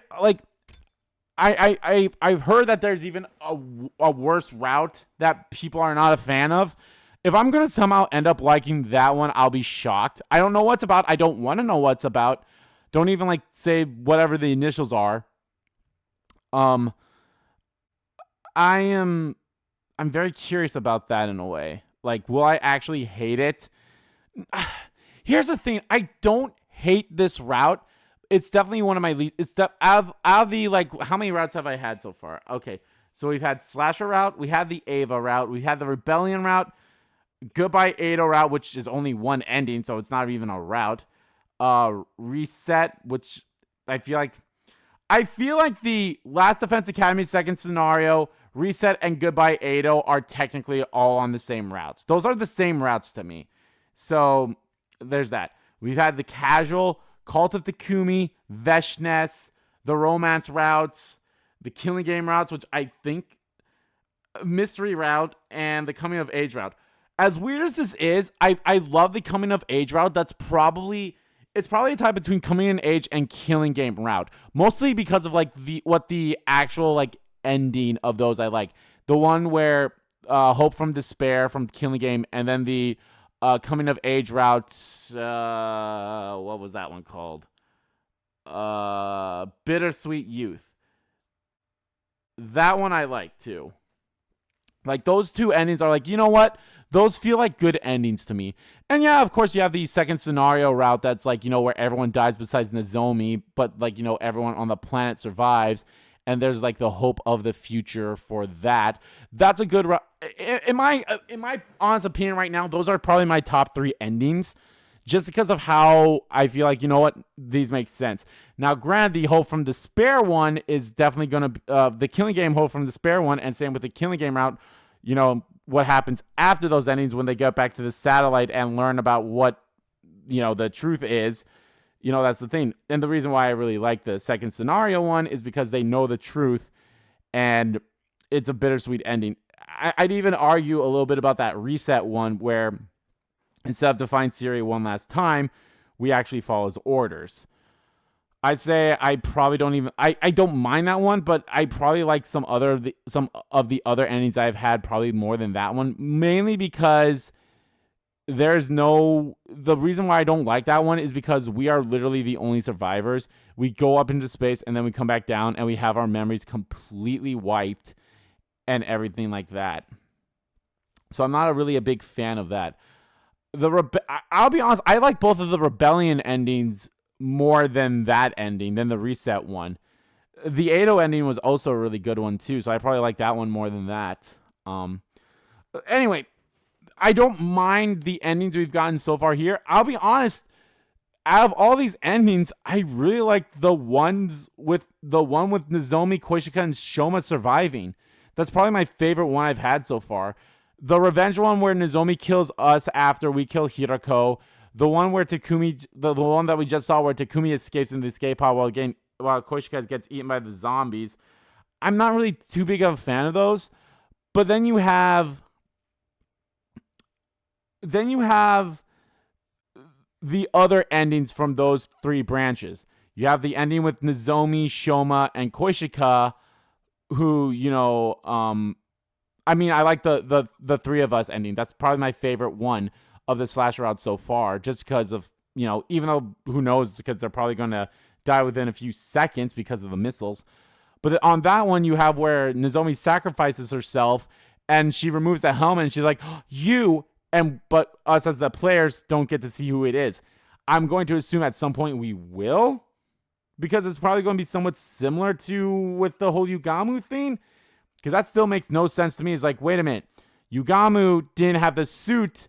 heard that there's even a worse route that people are not a fan of. If I'm going to somehow end up liking that one, I'll be shocked. I don't know what's about. I don't want to know what's about. Don't even say whatever the initials are. I'm very curious about that in a way. Like, will I actually hate it? Here's the thing. I don't hate this route. It's definitely one of my least. Out of the, how many routes have I had so far? Okay. So we've had Slasher route. We had the Ava route. We had the Rebellion route. Goodbye Ado route, which is only one ending, so it's not even a route. Reset, which I feel like the Last Defense Academy second scenario, Reset, and Goodbye Ado are technically all on the same routes. Those are the same routes to me. So there's that. We've had the casual, Cult of Takumi, Veshness, the romance routes, the killing game routes, which I think mystery route, and the coming of age route. As weird as this is, I love the coming of age route. It's probably a tie between coming of age and killing game route. Mostly because of what the actual ending of those I like. The one where Hope from Despair from Killing Game, and then the coming of age route, what was that one called? Bittersweet Youth. That one I like too. Those two endings are you know what? Those feel like good endings to me. And yeah, of course, you have the second scenario route that's where everyone dies besides Nozomi, but everyone on the planet survives. And there's the hope of the future for that. That's a good route. In my honest opinion right now, those are probably my top 3 endings. Just because of how I feel you know what? These make sense. Now, granted, the Hope from Despair one is definitely going to... the Killing Game Hope from Despair one, and same with the Killing Game route, what happens after those endings when they get back to the satellite and learn about what, the truth is. That's the thing. And the reason why I really like the second scenario one is because they know the truth, and it's a bittersweet ending. I'd even argue a little bit about that Reset one, where instead of to find Sirei one last time, we actually follow his orders. I'd say I probably don't even... I don't mind that one, but I probably like some of the other endings I've had probably more than that one. Mainly because the reason why I don't like that one is because we are literally the only survivors. We go up into space and then we come back down and we have our memories completely wiped and everything like that. So I'm not really a big fan of that. I'll be honest, I like both of the Rebellion endings more than that ending, than the Reset one. The Ado ending was also a really good one too, so I probably like that one more than that. Anyway, I don't mind the endings we've gotten so far here. I'll be honest, out of all these endings, I really like the one with Nozomi, Koishika, and Shoma surviving. That's probably my favorite one I've had so far. The revenge one where Nozomi kills us after we kill Hirako. The one where Takumi, the one that we just saw where Takumi escapes in the escape pod while Koshika gets eaten by the zombies. I'm not really too big of a fan of those. But then you have the other endings from those three branches. You have the ending with Nozomi, Shoma, and Koshika, who, you know, I mean, I like the three of us ending. That's probably my favorite one of the slasher route so far, just because of, you know, even though who knows, because they're probably going to die within a few seconds because of the missiles. But on that one, you have where Nozomi sacrifices herself and she removes the helmet and she's like, but us as the players don't get to see who it is. I'm going to assume at some point we will, because it's probably going to be somewhat similar to with the whole Yugamu thing, because that still makes no sense to me. It's like, wait a minute, Yugamu didn't have the suit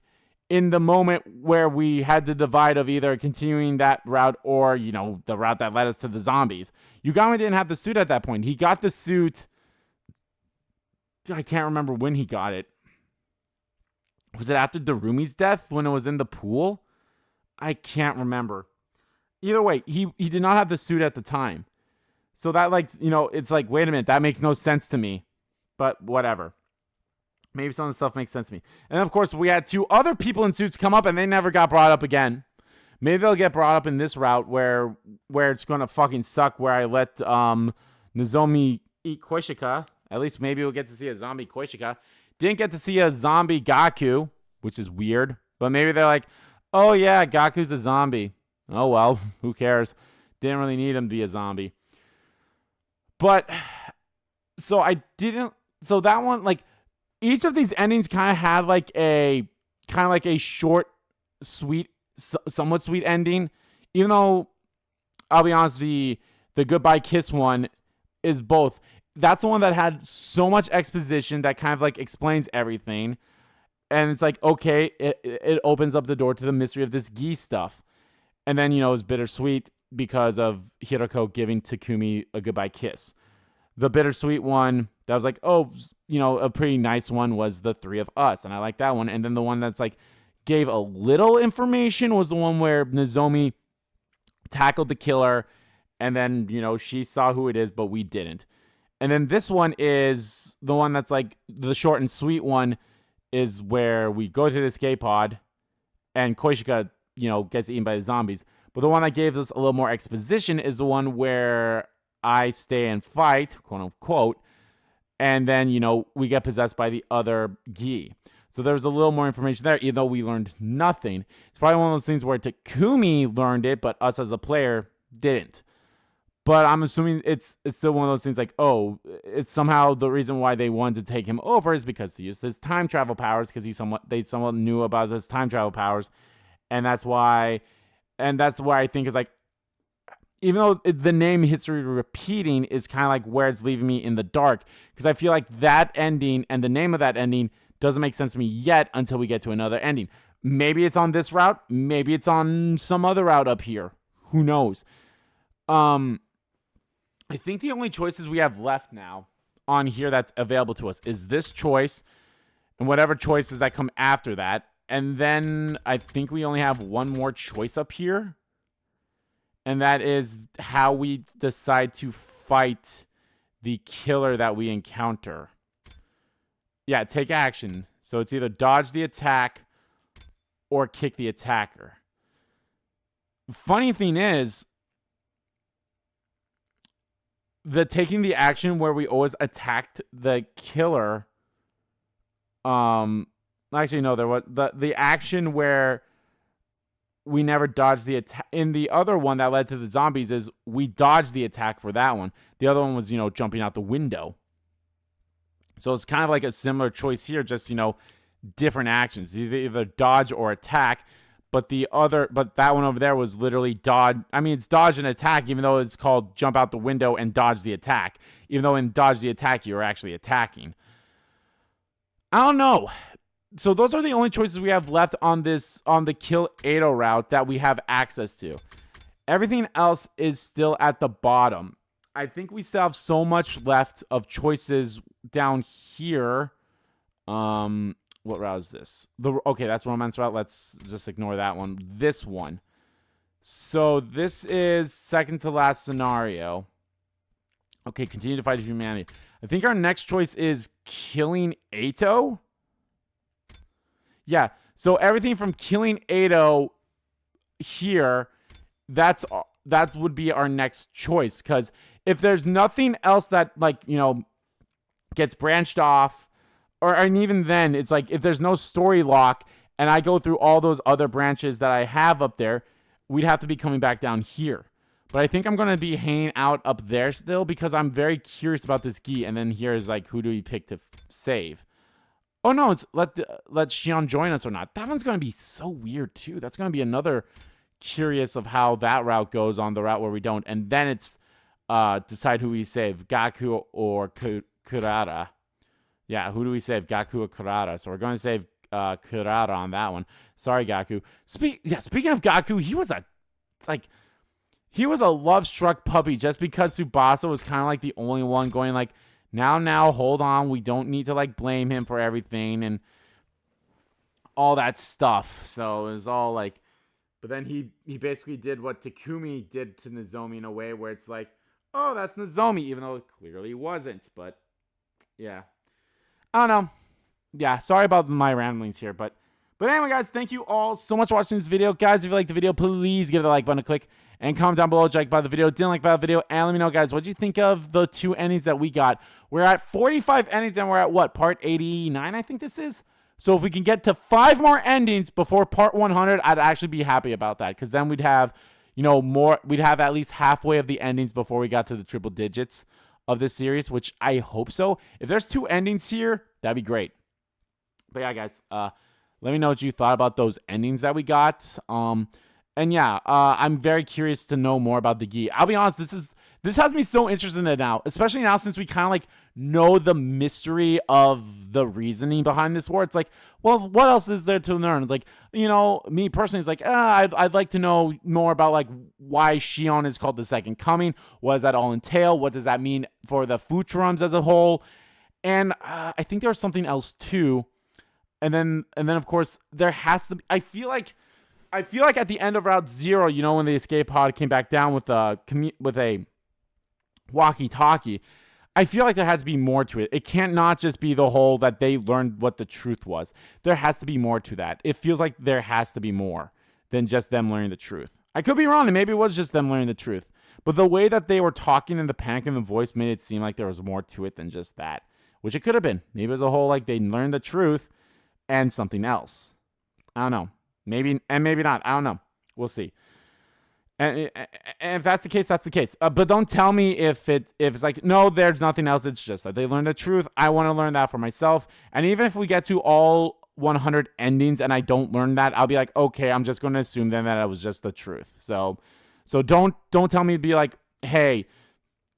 in the moment where we had the divide of either continuing that route or, you know, the route that led us to the zombies. Yugamu didn't have the suit at that point. He got the suit. I can't remember when he got it. Was it after Darumi's death when it was in the pool? I can't remember. Either way, he did not have the suit at the time. So that, like, you know, it's like, wait a minute, that makes no sense to me. But whatever. Maybe some of the stuff makes sense to me. And of course, we had two other people in suits come up and they never got brought up again. Maybe they'll get brought up in this route where it's going to fucking suck, where I let Nozomi eat Koshika. At least maybe we'll get to see a zombie Koshika. Didn't get to see a zombie Gaku, which is weird. But maybe they're like, oh yeah, Gaku's a zombie. Oh well, who cares? Didn't really need him to be a zombie. But, so that one, like, each of these endings kind of had like a short, sweet, somewhat sweet ending. Even though, I'll be honest, the goodbye kiss one is both. That's the one that had so much exposition that kind of like explains everything. And it's like, okay, it opens up the door to the mystery of this Gi stuff. And then, you know, it's bittersweet because of Hiroko giving Takumi a goodbye kiss. The bittersweet one that was like, oh, you know, a pretty nice one was the three of us. And I like that one. And then the one that's like gave a little information was the one where Nozomi tackled the killer. And then, you know, she saw who it is, but we didn't. And then this one is the one that's like the short and sweet one, is where we go to the escape pod and Koshika, you know, gets eaten by the zombies. But the one that gives us a little more exposition is the one where I stay and fight, quote unquote, and then, you know, we get possessed by the other Gi. So there's a little more information there, even though we learned nothing. It's probably one of those things where Takumi learned it, but us as a player didn't. But I'm assuming it's still one of those things like, oh, it's somehow the reason why they wanted to take him over is because he used his time travel powers, because they somewhat knew about his time travel powers. And that's why I think is like, even though the name history repeating is kind of like where it's leaving me in the dark, because I feel like that ending and the name of that ending doesn't make sense to me yet until we get to another ending. Maybe it's on this route. Maybe it's on some other route up here. Who knows? I think the only choices we have left now on here that's available to us is this choice and whatever choices that come after that. And then I think we only have one more choice up here. And that is how we decide to fight the killer that we encounter. Yeah, take action. So it's either dodge the attack or kick the attacker. Funny thing is, the taking the action where we always attacked the killer. Actually, no, there was the action where we never dodged the attack. In the other one that led to the zombies is we dodged the attack for that one. The other one was, you know, jumping out the window. So it's kind of like a similar choice here, just, you know, different actions, either dodge or attack. But that one over there was literally dodge. I mean, it's dodge and attack, even though it's called jump out the window and dodge the attack. Even though in dodge the attack, you're actually attacking. I don't know. So those are the only choices we have left on the Kill Ado route that we have access to. Everything else is still at the bottom. I think we still have so much left of choices down here. what route is this? Okay, that's romance route. Let's just ignore that one. This one. So this is second to last scenario. Okay, continue to fight humanity. I think our next choice is killing Ato. Yeah, so everything from killing Ato here, that would be our next choice. Because if there's nothing else that, like, you know, gets branched off, and even then, it's like, if there's no story lock, and I go through all those other branches that I have up there, we'd have to be coming back down here. But I think I'm going to be hanging out up there still because I'm very curious about this Gi. And then here's like, who do we pick to save? Oh no, it's let Xion join us or not. That one's going to be so weird too. That's going to be another curious of how that route goes on the route where we don't. And then it's decide who we save, Gaku or Kurara. Yeah, who do we save, Gaku or Kurara? So we're going to save Kurara on that one. Sorry, Gaku. Speaking of Gaku, he was a love-struck puppy just because Tsubasa was kind of like the only one going like, now, hold on. We don't need to like blame him for everything and all that stuff. So it was all like, but then he basically did what Takumi did to Nozomi in a way where it's like, oh, that's Nozomi, even though it clearly wasn't. But yeah, I don't know. Yeah, sorry about my ramblings here, but anyway, guys, thank you all so much for watching this video. Guys, if you liked the video, please give the like button a click and comment down below, like about the video, didn't like about the video, and let me know, guys, what do you think of the 2 endings that we got? We're at 45 endings, and we're at what, part 89, I think this is? So if we can get to 5 more endings before part 100, I'd actually be happy about that, because then we'd have, you know, we'd have at least halfway of the endings before we got to the triple digits of this series, which I hope so. If there's 2 endings here, that'd be great. But yeah, guys, let me know what you thought about those endings that we got. And yeah, I'm very curious to know more about the Gi. I'll be honest, this has me so interested in it now, especially now since we kind of like know the mystery of the reasoning behind this war. It's like, well, what else is there to learn? It's like, you know, me personally, it's like, I'd like to know more about like why Xion is called the Second Coming. What does that all entail? What does that mean for the Futurums as a whole? And I think there's something else too. And then of course there has to be, I feel like at the end of Route 0, you know, when the escape pod came back down with a walkie-talkie, I feel like there had to be more to it. It can't not just be the whole that they learned what the truth was. There has to be more to that. It feels like there has to be more than just them learning the truth. I could be wrong, and maybe it was just them learning the truth. But the way that they were talking and the panic in the voice made it seem like there was more to it than just that, which it could have been. Maybe it was a whole like they learned the truth and something else. I don't know. Maybe, and maybe not. I don't know. We'll see. And if that's the case, that's the case. But don't tell me if it's like, no, there's nothing else. It's just that they learned the truth. I want to learn that for myself. And even if we get to all 100 endings and I don't learn that, I'll be like, okay, I'm just going to assume then that it was just the truth. So don't tell me to be like, hey,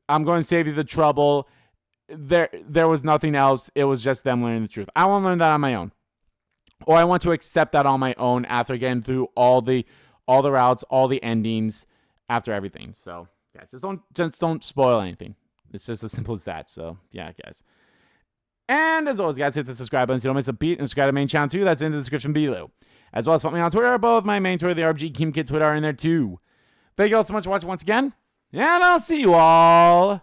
I'm going to save you the trouble. There was nothing else. It was just them learning the truth. I want to learn that on my own. Or I want to accept that on my own after getting through all the routes, all the endings, after everything. So yeah, just don't spoil anything. It's just as simple as that. So yeah, guys. And as always, guys, hit the subscribe button so you don't miss a beat, and subscribe to the main channel too. That's in the description below. As well as follow me on Twitter. Both my main Twitter, the RBG Kim Kid Twitter, are in there too. Thank you all so much for watching once again, and I'll see you all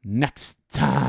next time.